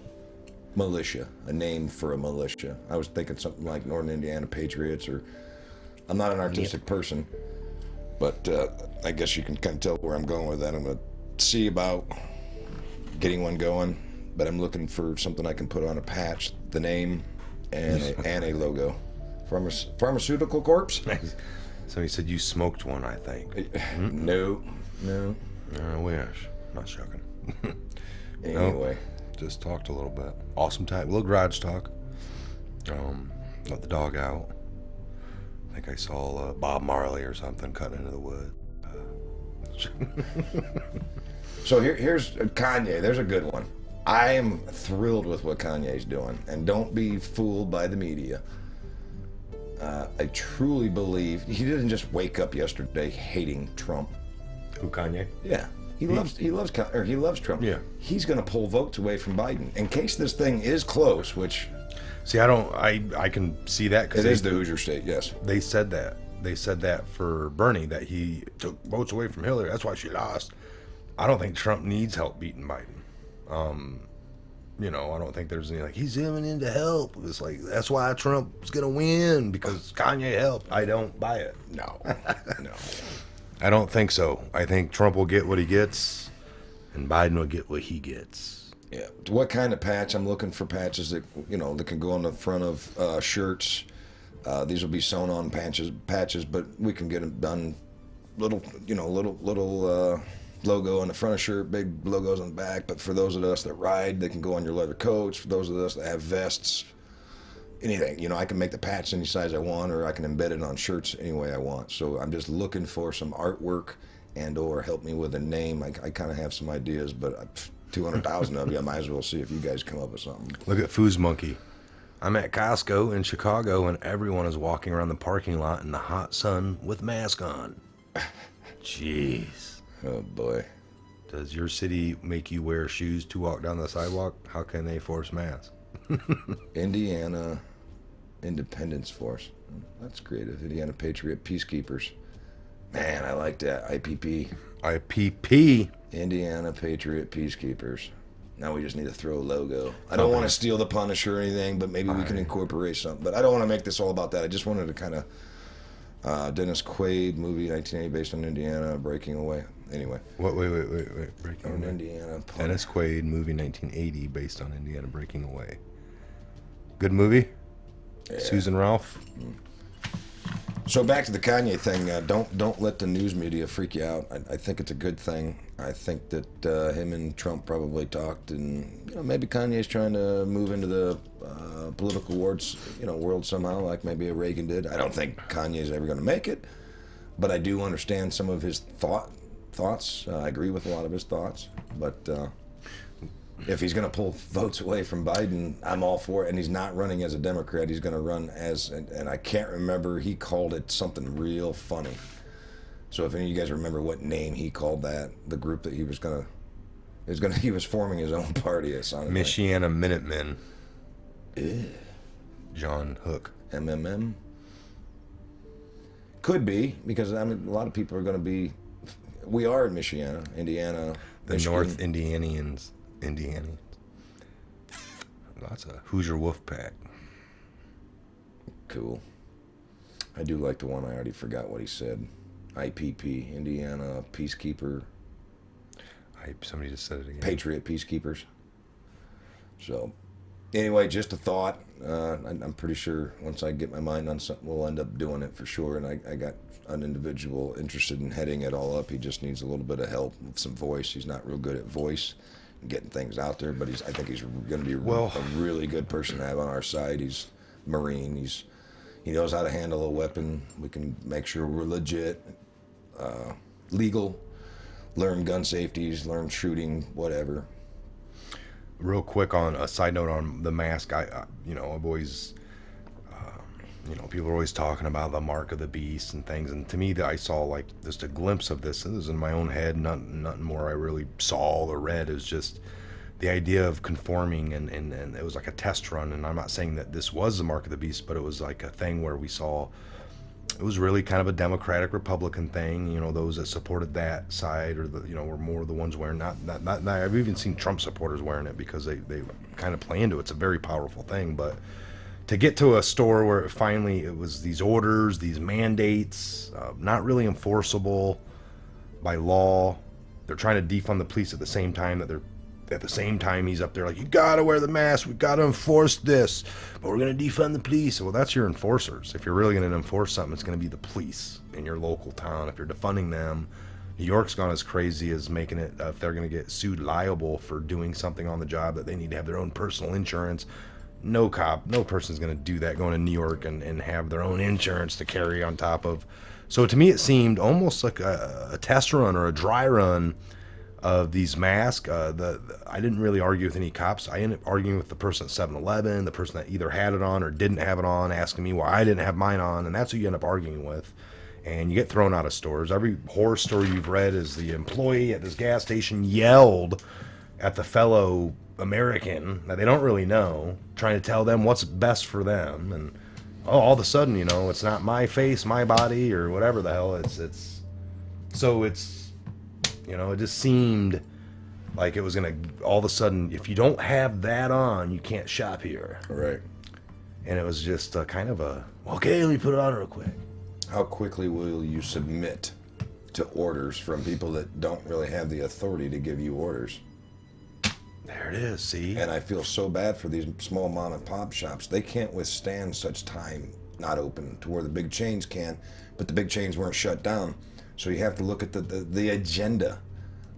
militia, a name for a militia. I was thinking something like Northern Indiana Patriots, or I'm not an artistic person, but I guess you can kind of tell where I'm going with that. I'm going to see about getting one going, but I'm looking for something I can put on a patch, the name and a logo. Pharmaceutical Corps? So he said you smoked one, I think. No. I wish. Not joking. Anyway. Just talked a little bit. Awesome time. A little garage talk. Let the dog out. I think I saw Bob Marley or something cutting into the wood. So here's Kanye. There's a good one. I am thrilled with what Kanye's doing. And don't be fooled by the media. I truly believe he didn't just wake up yesterday hating Trump. Who, Kanye? Yeah. He loves Trump. Yeah. He's going to pull votes away from Biden in case this thing is close, which See, I can see that it because is the Hoosier state. Yes. they said that. They said that for Bernie, that he took votes away from Hillary. That's why she lost. I don't think Trump needs help beating Biden. You know, I don't think there's any, like, he's aiming in to help. It's like, that's why Trump's going to win, because Kanye helped. I don't buy it. No. No. I don't think so. I think Trump will get what he gets, and Biden will get what he gets. Yeah. What kind of patch? I'm looking for patches that that can go on the front of shirts. These will be sewn on patches, but we can get them done. Little logo on the front of shirt, big logos on the back. But for those of us that ride, they can go on your leather coats. For those of us that have vests, anything. I can make the patch any size I want, or I can embed it on shirts any way I want. So I'm just looking for some artwork and/or help me with a name. I kind of have some ideas, but 200,000 of you, I might as well see if you guys come up with something. Look at Foos Monkey. I'm at Costco in Chicago, and everyone is walking around the parking lot in the hot sun with mask on. Jeez. Oh boy. Does your city make you wear shoes to walk down the sidewalk? How can they force masks? Indiana Independence Force. That's creative. Indiana Patriot Peacekeepers. Man, I like that. IPP. IPP. Indiana Patriot Peacekeepers. Now we just need to throw a logo. I don't want to steal the Punisher or anything, but maybe we can incorporate something. But I don't want to make this all about that. I just wanted to kind of... Dennis Quaid movie, 1980, based on Indiana, Breaking Away. Anyway. What? Wait. Breaking On Away. Indiana. Dennis Quaid movie, 1980, based on Indiana, Breaking Away. Good movie. Yeah. Susan Ralph. So back to the Kanye thing. Don't let the news media freak you out. I think it's a good thing. I think that him and Trump probably talked, and maybe Kanye's trying to move into the political world somehow, like maybe a Reagan did. I don't think Kanye's ever going to make it, but I do understand some of his thoughts. I agree with a lot of his thoughts, but if he's going to pull votes away from Biden, I'm all for it. And he's not running as a Democrat. He's going to run as, and I can't remember, he called it something real funny. So if any of you guys remember what name he called that, the group that he was forming his own party. It sounded Michiana Minutemen. like. John Hook. MMM? Could be, because a lot of people are going to be, we are in Michiana, Indiana, The Michigan. North Indianians. Lots of Hoosier Wolf Pack. Cool. I do like the one, I already forgot what he said. IPP, Indiana Peacekeeper, Somebody just said it again. Patriot Peacekeepers. So, anyway, just a thought. I'm pretty sure once I get my mind on something, we'll end up doing it for sure. And I got an individual interested in heading it all up. He just needs a little bit of help with some voice. He's not real good at voice and getting things out there, but I think he's going to be a really good person to have on our side. He's Marine. He knows how to handle a weapon. We can make sure we're legit, legal learn gun safeties, learn shooting, whatever. Real quick on a side note on the mask, you know, I've always, you know, people are always talking about the mark of the beast and things, and to me, I saw like just a glimpse of this. This is in my own head, nothing more I really saw or read. Is just the idea of conforming, and it was like a test run. And I'm not saying that this was the mark of the beast, but it was like a thing where we saw. It was really kind of a Democratic Republican thing, you know, those that supported that side, or the, you know, were more the ones wearing not I've even seen Trump supporters wearing it because they kind of play into it. It's a very powerful thing. But to get to a store where finally it was these orders, these mandates, not really enforceable by law. They're trying to defund the police at the same time that he's up there like, you gotta wear the mask, we gotta enforce this, but we're gonna defund the police. Well, that's your enforcers. If you're really gonna enforce something, it's gonna be the police in your local town. If you're defunding them, New York's gone as crazy as making it, if they're gonna get sued liable for doing something on the job, that they need to have their own personal insurance. No person's gonna do that, going to New York and have their own insurance to carry on top of. So to me, it seemed almost like a test run or a dry run of these masks. I didn't really argue with any cops. I ended up arguing with the person at 7-Eleven, the person that either had it on or didn't have it on, asking me why I didn't have mine on, and that's who you end up arguing with. And you get thrown out of stores. Every horror story you've read is the employee at this gas station yelled at the fellow American that they don't really know, trying to tell them what's best for them. And all of a sudden, you know, it's not my face, my body, or whatever the hell. It's you know, it just seemed like it was gonna all of a sudden, if you don't have that on, you can't shop here. Right. And it was just kind of a, okay, let me put it on real quick. How quickly will you submit to orders from people that don't really have the authority to give you orders? There it is, see? And I feel so bad for these small mom and pop shops. They can't withstand such time not open to where the big chains can, but the big chains weren't shut down. So you have to look at the agenda.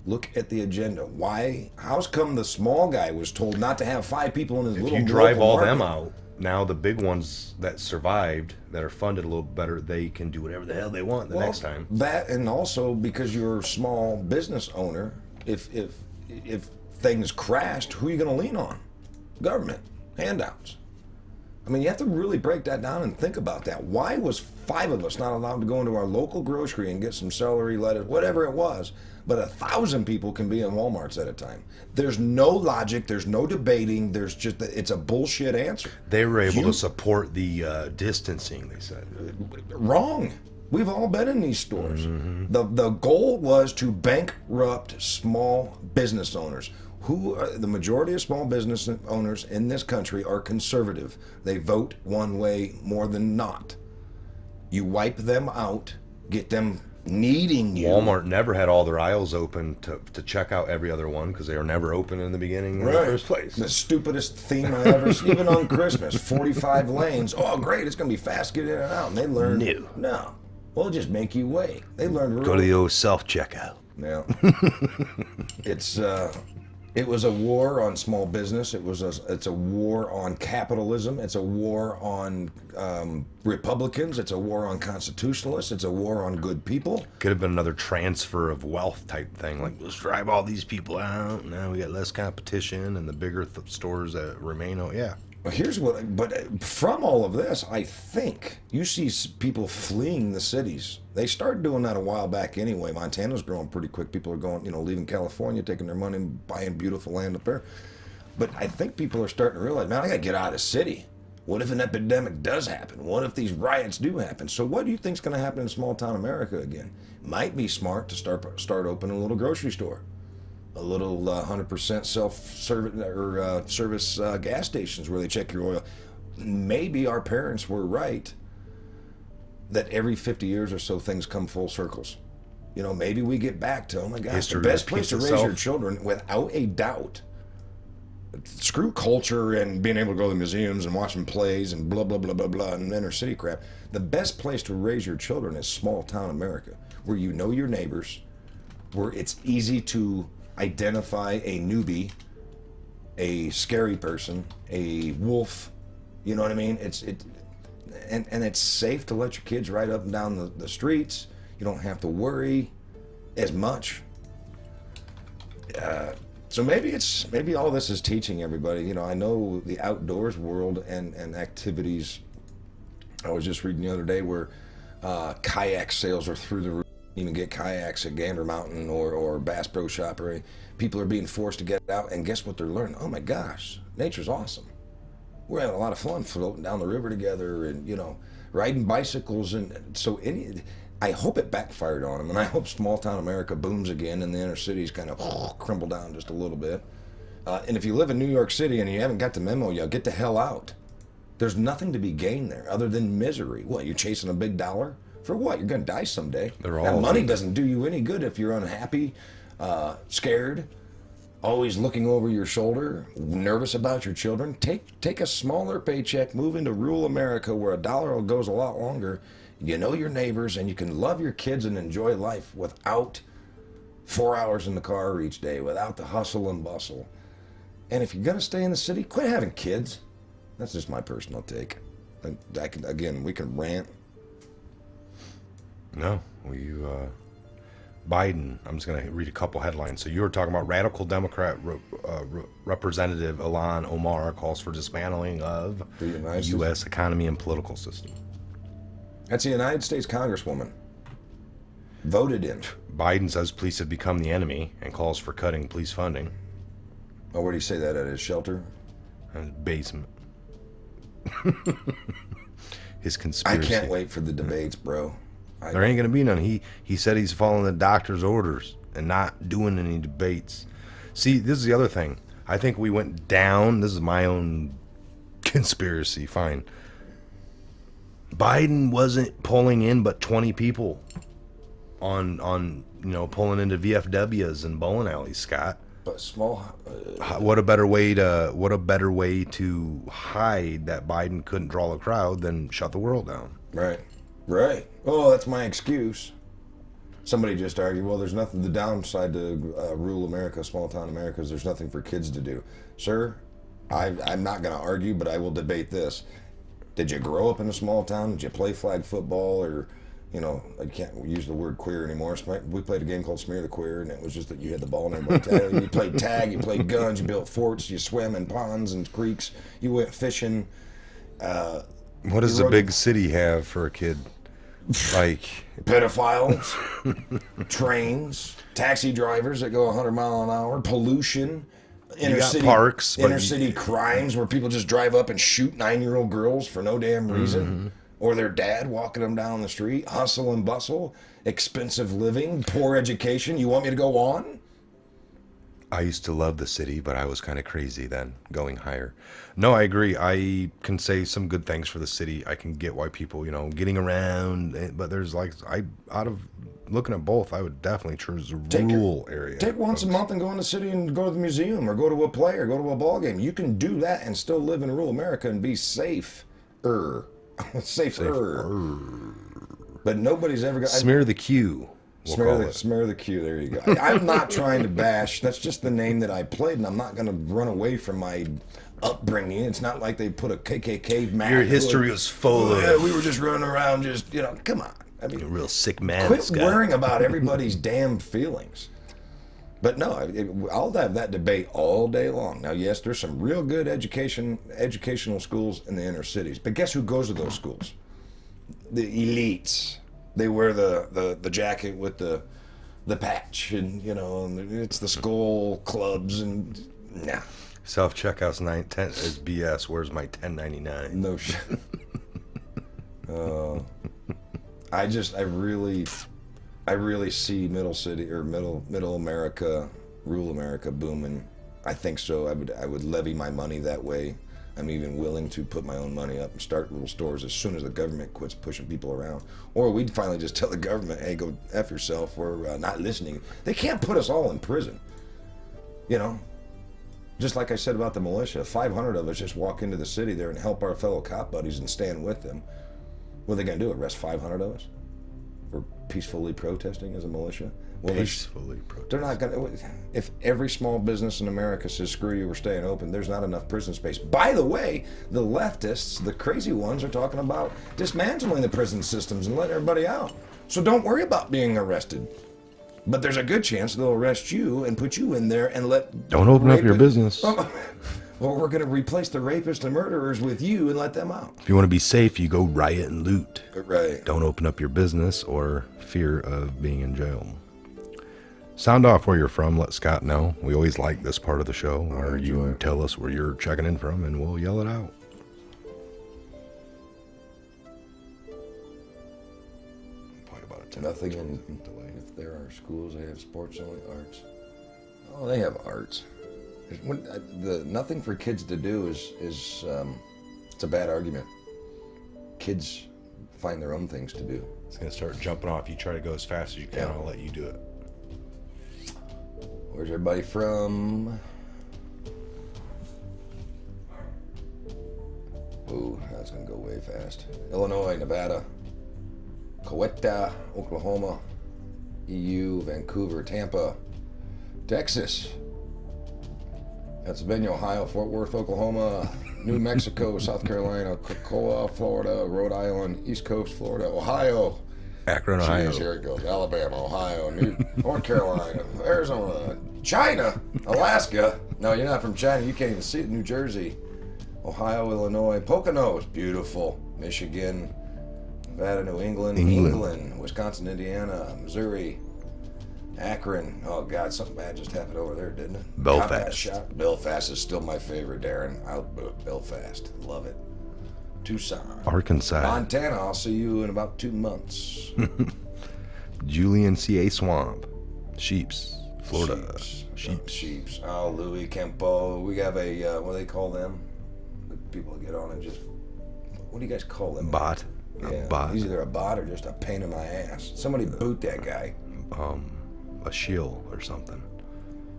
Look at the agenda. Why? How's come the small guy was told not to have 5 people in his If little you drive local all market? them out, now the big ones that survived, that are funded a little better, they can do whatever the hell they want the next time. That, and also because you're a small business owner, if things crashed, who are you going to lean on? Government. Handouts. I mean, you have to really break that down and think about that. Why was 5 of us not allowed to go into our local grocery and get some celery, lettuce, whatever it was, but 1,000 people can be in Walmarts at a time? There's no logic. There's no debating. There's just, it's a bullshit answer. They were able to support the distancing, they said. Wrong. We've all been in these stores. The goal was to bankrupt small business owners. The majority of small business owners in this country are conservative. They vote one way more than not. You wipe them out, get them needing you. Walmart never had all their aisles open to check out every other one because they were never open in the beginning in the first place. The stupidest theme I ever seen, even on Christmas. 45 lanes. Oh, great, it's going to be fast, get in and out. And they learned, no. We'll just make you wait. They learned Go to the old self-checkout. Yeah. It was a war on small business. It's a war on capitalism. It's a war on Republicans. It's a war on constitutionalists. It's a war on good people. Could have been another transfer of wealth type thing. Like, let's drive all these people out. Now we got less competition and the bigger stores that remain. Oh, yeah. But from all of this, I think you see people fleeing the cities. They started doing that a while back anyway. Montana's growing pretty quick. People are going, leaving California, taking their money and buying beautiful land up there. But I think people are starting to realize, man, I got to get out of the city. What if an epidemic does happen? What if these riots do happen? So what do you think is going to happen in small town America again? Might be smart to start opening a little grocery store. A little 100% self-service or service gas stations where they check your oil. Maybe our parents were right that every 50 years or so things come full circles. Maybe we get back to, oh my gosh, the best place to raise your children, without a doubt. Screw culture and being able to go to the museums and watching plays and blah, blah, blah, blah, blah, and inner city crap. The best place to raise your children is small town America, where you know your neighbors, where it's easy to identify a newbie, a scary person, a wolf. You know what I mean? And it's safe to let your kids ride up and down the streets. You don't have to worry as much. So maybe all this is teaching everybody. You know, I know the outdoors world and activities. I was just reading the other day where kayak sales are through the roof. You can get kayaks at Gander Mountain or Bass Pro Shop. Or people are being forced to get out, and guess what they're learning? Oh my gosh, nature's awesome. We're having a lot of fun floating down the river together, and you know, riding bicycles. And so I hope it backfired on them, and I hope small town America booms again, and the inner cities kind of crumble down just a little bit. And if you live in New York City and you haven't got the memo yet, get the hell out. There's nothing to be gained there other than misery. What, you're chasing a big dollar? For what? You're going to die someday. That money doesn't do you any good if you're unhappy, scared, always looking over your shoulder, nervous about your children. Take a smaller paycheck, move into rural America where a dollar goes a lot longer. You know your neighbors, and you can love your kids and enjoy life without 4 hours in the car each day, without the hustle and bustle. And if you're going to stay in the city, quit having kids. That's just my personal take. We can rant. No, Biden, I'm just going to read a couple headlines. So you were talking about radical Democrat Representative Ilhan Omar calls for dismantling of the U.S. economy and political system. That's a United States Congresswoman. Voted in. Biden says police have become the enemy and calls for cutting police funding. Oh, where did he say that? At his shelter? In his basement. His conspiracy. I can't wait for the debates, bro. There ain't gonna be none. He said he's following the doctor's orders and not doing any debates. See, this is the other thing. I think we went down. This is my own conspiracy. Fine. Biden wasn't pulling in but 20 people on pulling into VFWs and bowling alleys, Scott. But small. What a better way to hide that Biden couldn't draw a crowd than shut the world down. Right. Oh, that's my excuse. Somebody just argued, well, there's nothing, the downside to rural America, small town America, is there's nothing for kids to do. Sir, I'm not going to argue, but I will debate this. Did you grow up in a small town? Did you play flag football? Or, I can't use the word queer anymore. We played a game called Smear the Queer, and it was just that you had the ball and everybody. You played tag, you played guns, you built forts, you swam in ponds and creeks, you went fishing. What does a big city have for a kid? Like pedophiles, trains, taxi drivers that go 100 miles an hour, pollution, inner city crimes where people just drive up and shoot 9-year-old girls for no damn reason, or their dad walking them down the street, hustle and bustle, expensive living, poor education. You want me to go on? I used to love the city, but I was kind of crazy then, going higher. No, I agree. I can say some good things for the city. I can get why people, getting around. But there's out of looking at both, I would definitely choose the rural area. Take once a month and go in the city and go to the museum or go to a play or go to a ball game. You can do that and still live in rural America and be safer. But nobody's ever got... Smear the Q. Smear the Q, there you go. I'm not trying to bash. That's just the name that I played, and I'm not going to run away from my upbringing. It's not like they put a KKK mask. Your history was full of... we were just running around come on. I mean, you're a real sick man. Quit worrying about everybody's damn feelings. But no, I'll have that debate all day long. Now, yes, there's some real good educational schools in the inner cities, but guess who goes to those schools? The elites. They wear the jacket with the patch, and it's the skull clubs, and nah. Self-checkouts 910 is BS. Where's my 1099? No shit. I really see middle city or middle America, rural America booming. I think so. I would levy my money that way. I'm even willing to put my own money up and start little stores as soon as the government quits pushing people around. Or we'd finally just tell the government, hey, go F yourself, we're not listening. They can't put us all in prison. Just like I said about the militia, 500 of us just walk into the city there and help our fellow cop buddies and stand with them. What are they going to do, arrest 500 of us for peacefully protesting as a militia? Well, peacefully protesting. They're not going to. If every small business in America says, screw you, we're staying open, there's not enough prison space. By the way, the leftists, the crazy ones, are talking about dismantling the prison systems and letting everybody out. So don't worry about being arrested. But there's a good chance they'll arrest you and put you in there and let... Don't open up your business. Well, we're going to replace the rapists and murderers with you and let them out. If you want to be safe, you go riot and loot. Right. Don't open up your business or fear of being in jail. Sound off where you're from. Let Scott know. We always like this part of the show where you tell us where you're checking in from and we'll yell it out. Probably about a 10 Nothing in... If there are schools, they have sports only, arts. Oh, they have arts. Nothing for kids to do is it's a bad argument. Kids find their own things to do. It's going to start jumping off. You try to go as fast as you can. I'll let you do it. Where's everybody from? Ooh, that's going to go way fast. Illinois, Nevada, Coweta, Oklahoma, EU, Vancouver, Tampa, Texas, Pennsylvania, Ohio, Fort Worth, Oklahoma, New Mexico, South Carolina, Cocoa, Florida, Rhode Island, East Coast, Florida, Ohio. Akron, Ohio. Jeez, here it goes. Alabama, Ohio, North Carolina, Arizona, China, Alaska. No, you're not from China. You can't even see it. New Jersey, Ohio, Illinois, Poconos, beautiful. Michigan, Nevada, New England, Wisconsin, Indiana, Missouri, Akron. Oh, God, something bad just happened over there, didn't it? Belfast. Belfast is still my favorite, Darren. Belfast. Love it. Tucson. Arkansas. Montana, I'll see you in about 2 months. Julian C.A. Swamp. Sheeps. Florida. Sheeps. Oh, Louis Campo. We have a, what do they call them? The people that get on and just, what do you guys call them? Bot. Yeah, A bot. he's either a bot or just a pain in my ass. Somebody boot that guy. A shill or something.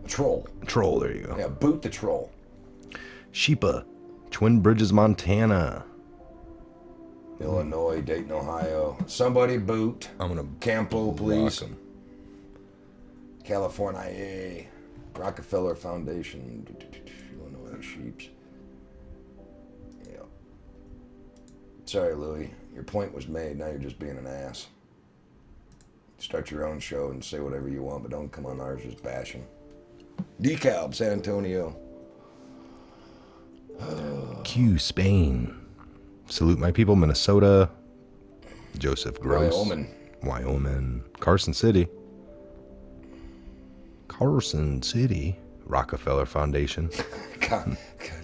A troll. Troll, there you go. Yeah, boot the troll. Sheepa. Twin Bridges, Montana. Illinois, Dayton, Ohio. Somebody boot. I'm gonna Campo, please. block 'em. California, Rockefeller Foundation. Illinois, Sheeps. Yeah. Sorry, Louis. Your point was made. Now you're just being an ass. Start your own show and say whatever you want, but don't come on ours just bashing. DeKalb, San Antonio. Q, Spain. Salute my people, Minnesota. Joseph Gross. Wyoming. Carson City. Rockefeller Foundation.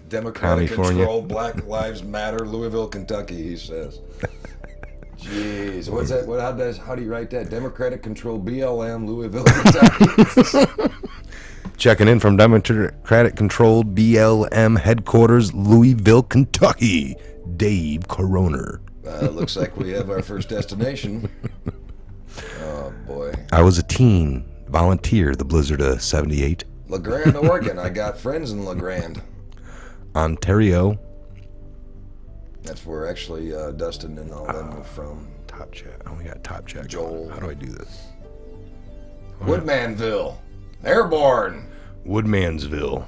Democratic California. control, Black Lives Matter, Louisville, Kentucky, he says. Jeez, what's that? How do you write that? Democratic control, BLM, Louisville, Kentucky. Checking in from Democratic controlled BLM headquarters, Louisville, Kentucky. Dave Coroner. Looks like we have our first destination. Oh, boy. I was a teen. Volunteer, the Blizzard of 78. LeGrand, Oregon. I got friends in LeGrand. Ontario. That's where actually Dustin and all them are from. Top chat. Oh, we got top chat. Joel. How do I do this? Woodmanville. Airborne. Woodmansville.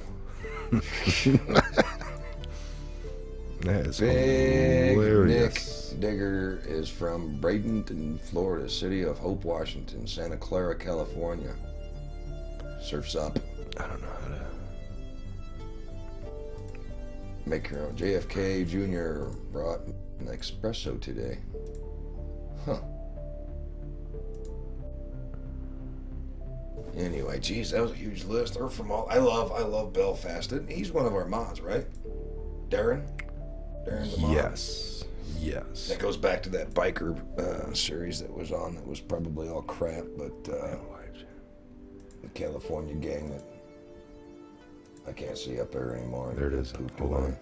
That is Big hilarious. Nick Digger is from Bradenton, Florida, city of Hope, Washington, Santa Clara, California. Surfs up. I don't know how to. Make your own. JFK Jr. brought an espresso today. Huh. Anyway, geez, that was a huge list. They're from all. I love Belfast. He's one of our mods, right? Darren the mod. Yes. That goes back to that biker series that was on. That was probably all crap, but the California gang that I can't see up there anymore. There it is. Pooped Hold away. on.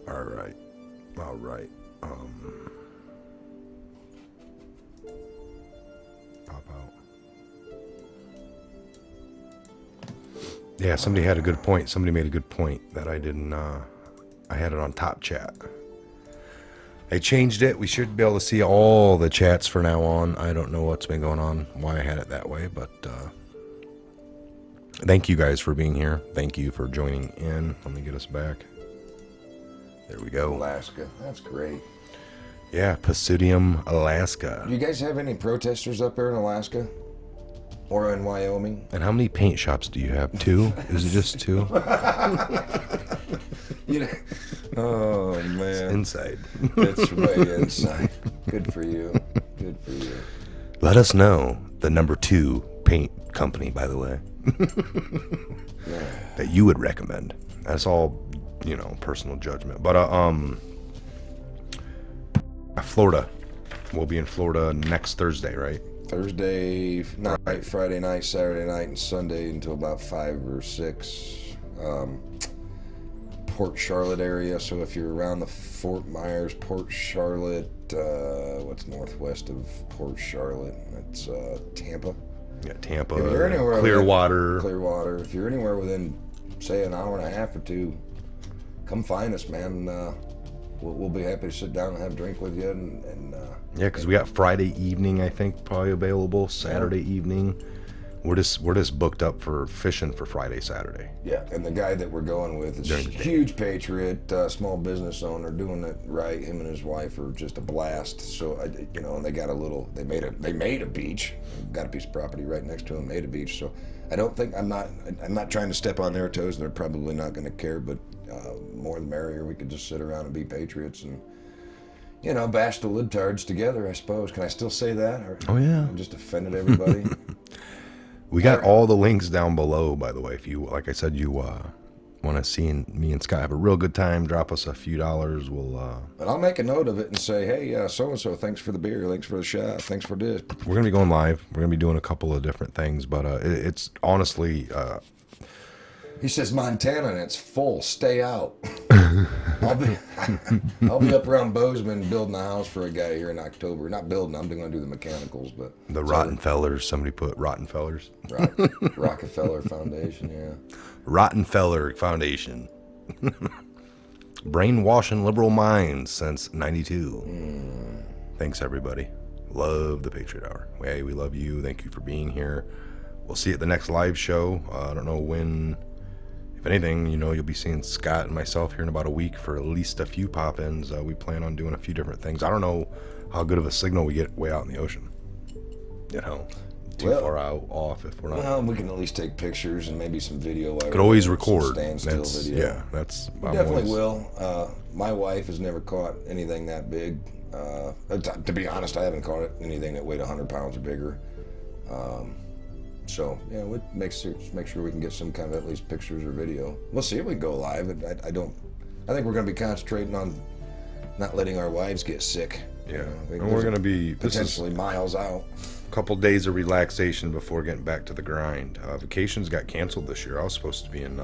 All right. Pop out. Yeah, somebody had a good point. Somebody made a good point that I didn't. I had it on top chat. I changed it. We should be able to see all the chats for now on. I don't know what's been going on, why I had it that way, but thank you guys for being here. Thank you for joining in. Let me get us back. There we go. Alaska. That's great. Yeah, Pasidium, Alaska. Do you guys have any protesters up there in Alaska? or in Wyoming. And how many paint shops do you have? 2? Is it just 2? You know, oh man, Inside. it's way inside. Good for you. Good for you. Let us know the number 2 paint company, by the way, that you would recommend. That's all, you know, personal judgment. But Florida. We'll be in Florida next Thursday, right? Thursday night, Friday night, Saturday night, and Sunday until about 5 or 6. Port Charlotte area. So if you're around the Fort Myers, Port Charlotte, what's northwest of Port Charlotte? That's Tampa. Yeah, Tampa, If you're anywhere Clearwater. Clearwater. If you're anywhere within, say, an hour and a half or 2, come find us, man. We'll be happy to sit down and have a drink with you. And Yeah, because we got Friday evening, I think, probably available. Saturday evening. We're just booked up for fishing for Friday, Saturday. yeah, and the guy that we're going with is a During the day. huge patriot, small business owner, doing it right. Him and his wife are just a blast. So you know, and they got a little. They made a beach. Got a piece of property right next to them. Made a beach. So I don't think I'm not trying to step on their toes. And they're probably not going to care. But more the merrier. We could just sit around and be patriots and, you know, bash the libtards together, I suppose. Can I still say that? Or, Oh, yeah. I just offended everybody. We got all the links down below, by the way. If you, like I said, you want to see me and Scott have a real good time, drop us a few dollars. We'll. But I'll make a note of it and say, hey, so and so, thanks for the beer, thanks for the shot, thanks for this. We're gonna be going live. We're gonna be doing a couple of different things, but it's honestly. He says Montana and it's full. Stay out. I'll be up around Bozeman building a house for a guy here in October. Not building. I'm going to do the mechanicals, but The Rottenfellers. Somebody put Rottenfellers. Rockefeller Foundation. Yeah. Rottenfeller Foundation. Brainwashing liberal minds since '92. Thanks, everybody. Love the Patriot Hour. Hey, we love you. Thank you for being here. We'll see you at the next live show. I don't know when. If anything, you know, you'll be seeing Scott and myself here in about a week for at least a few pop-ins. We plan on doing a few different things. I don't know how good of a signal we get way out in the ocean. You know, too far out off if we're not. Well, we can at least take pictures and maybe some video. Could always record. Standstill video. Yeah, that's. We definitely will. My wife has never caught anything that big. To be honest, I haven't caught anything that weighed 100 pounds or bigger. So yeah, we'll make sure we can get some kind of at least pictures or video. We'll see if we go live. I think we're going to be concentrating on not letting our wives get sick. Yeah, and we're going to be potentially miles out. A couple days of relaxation before getting back to the grind. Vacations got canceled this year. I was supposed to be in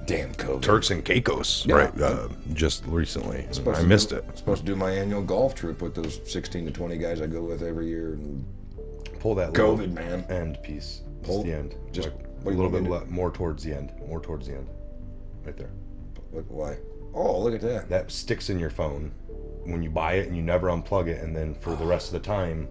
damn COVID. Turks and Caicos, Yeah. right? Just recently. I missed it. Supposed to do my annual golf trip with those 16 to 20 guys I go with every year. And Pull that COVID, little man. end piece. Pull- Just the end. just- Like, what a do you little want bit me to more towards the end. More towards the end. Right there. Why? Oh, look at that. That sticks in your phone when you buy it and you never unplug it, and then for the rest of the time,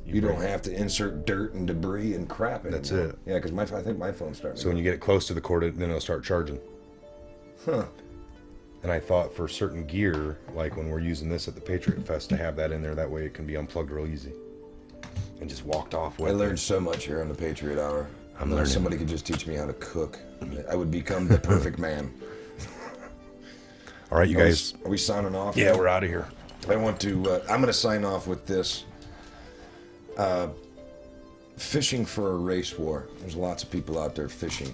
You don't have to insert dirt and debris and crap anymore. That's it. Yeah, because I think my phone's starting. So when you get it close to the cord, then it'll start charging. Huh. And I thought for certain gear, like when we're using this at the Patriot Fest, to have that in there, that way it can be unplugged real easy. And just walked off with I it. learned so much here on the Patriot Hour. I'm If learning. somebody could just teach me how to cook, I would become the perfect man. All right, you guys. Are we signing off? Yeah, we're out of here. I want to. I'm going to sign off with this. Fishing for a race war. There's lots of people out there fishing.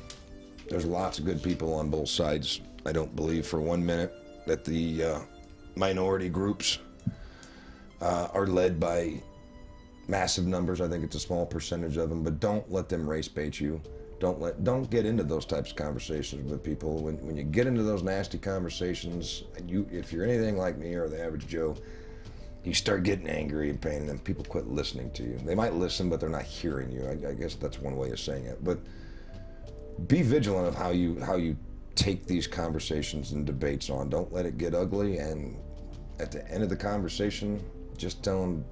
There's lots of good people on both sides. I don't believe for 1 minute that the minority groups are led by massive numbers. I think it's a small percentage of them, but don't let them race bait you. Don't get into those types of conversations with people. When you get into those nasty conversations, if you're anything like me or the average Joe, you start getting angry and pain, and then people quit listening to you. They might listen, but they're not hearing you. I guess that's one way of saying it. But be vigilant of how you take these conversations and debates on. Don't let it get ugly. And at the end of the conversation, just tell them,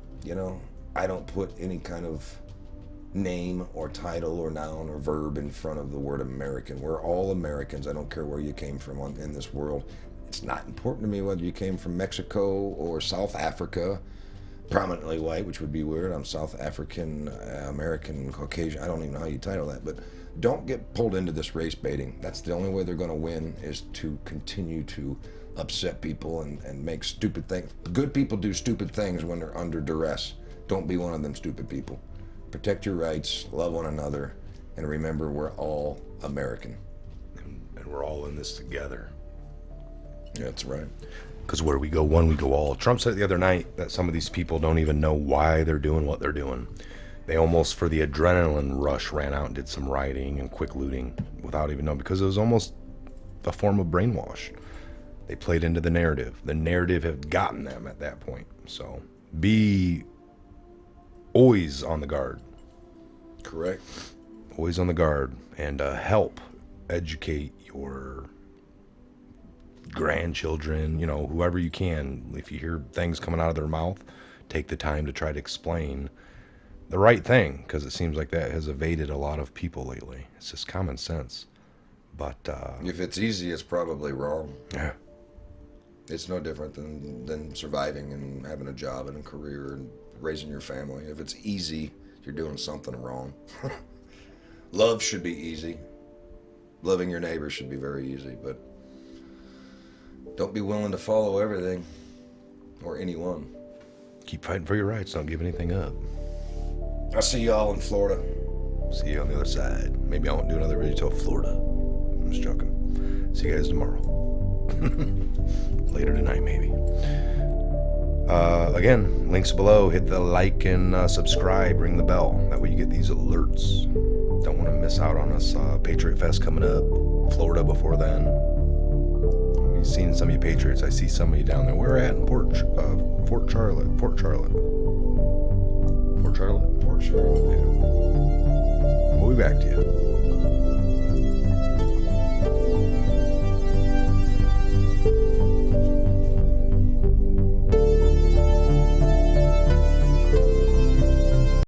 I don't put any kind of name or title or noun or verb in front of the word American. We're all Americans. I don't care where you came from in this world. It's not important to me whether you came from Mexico or South Africa. prominently white, which would be weird. I'm South African, American, Caucasian. I don't even know how you title that, but don't get pulled into this race baiting. That's the only way they're going to win, is to continue to upset people and make stupid things. Good people do stupid things when they're under duress. Don't be one of them stupid people. Protect your rights, love one another, and remember, we're all American. And we're all in this together. Yeah, that's right. Because where we go one, we go all. Trump said the other night that some of these people don't even know why they're doing what they're doing. They almost, for the adrenaline rush, ran out and did some rioting and quick looting without even knowing, because it was almost a form of brainwash. They played into the narrative. The narrative had gotten them at that point. So be always on the guard. Correct. Always on the guard, and help educate your grandchildren, you know, whoever you can. If you hear things coming out of their mouth, take the time to try to explain the right thing, because it seems like that has evaded a lot of people lately. It's just common sense. But if it's easy, it's probably wrong. yeah, It's no different than surviving and having a job and a career and raising your family. If it's easy, you're doing something wrong. Love should be easy. Loving your neighbor should be very easy, but don't be willing to follow everything or anyone. keep fighting for your rights. Don't give anything up. I'll see y'all in Florida. See you on the other side. Maybe I won't do another video till Florida. I'm just joking. See you guys tomorrow. Later tonight, maybe. Again, links below. Hit the like and subscribe. Ring the bell. That way you get these alerts. Don't want to miss out on us. Patriot Fest coming up. Florida before then. You've seen some of you Patriots. I see some of you down there. Where at in Fort Charlotte. Port Charlotte. Yeah. We'll be back to you.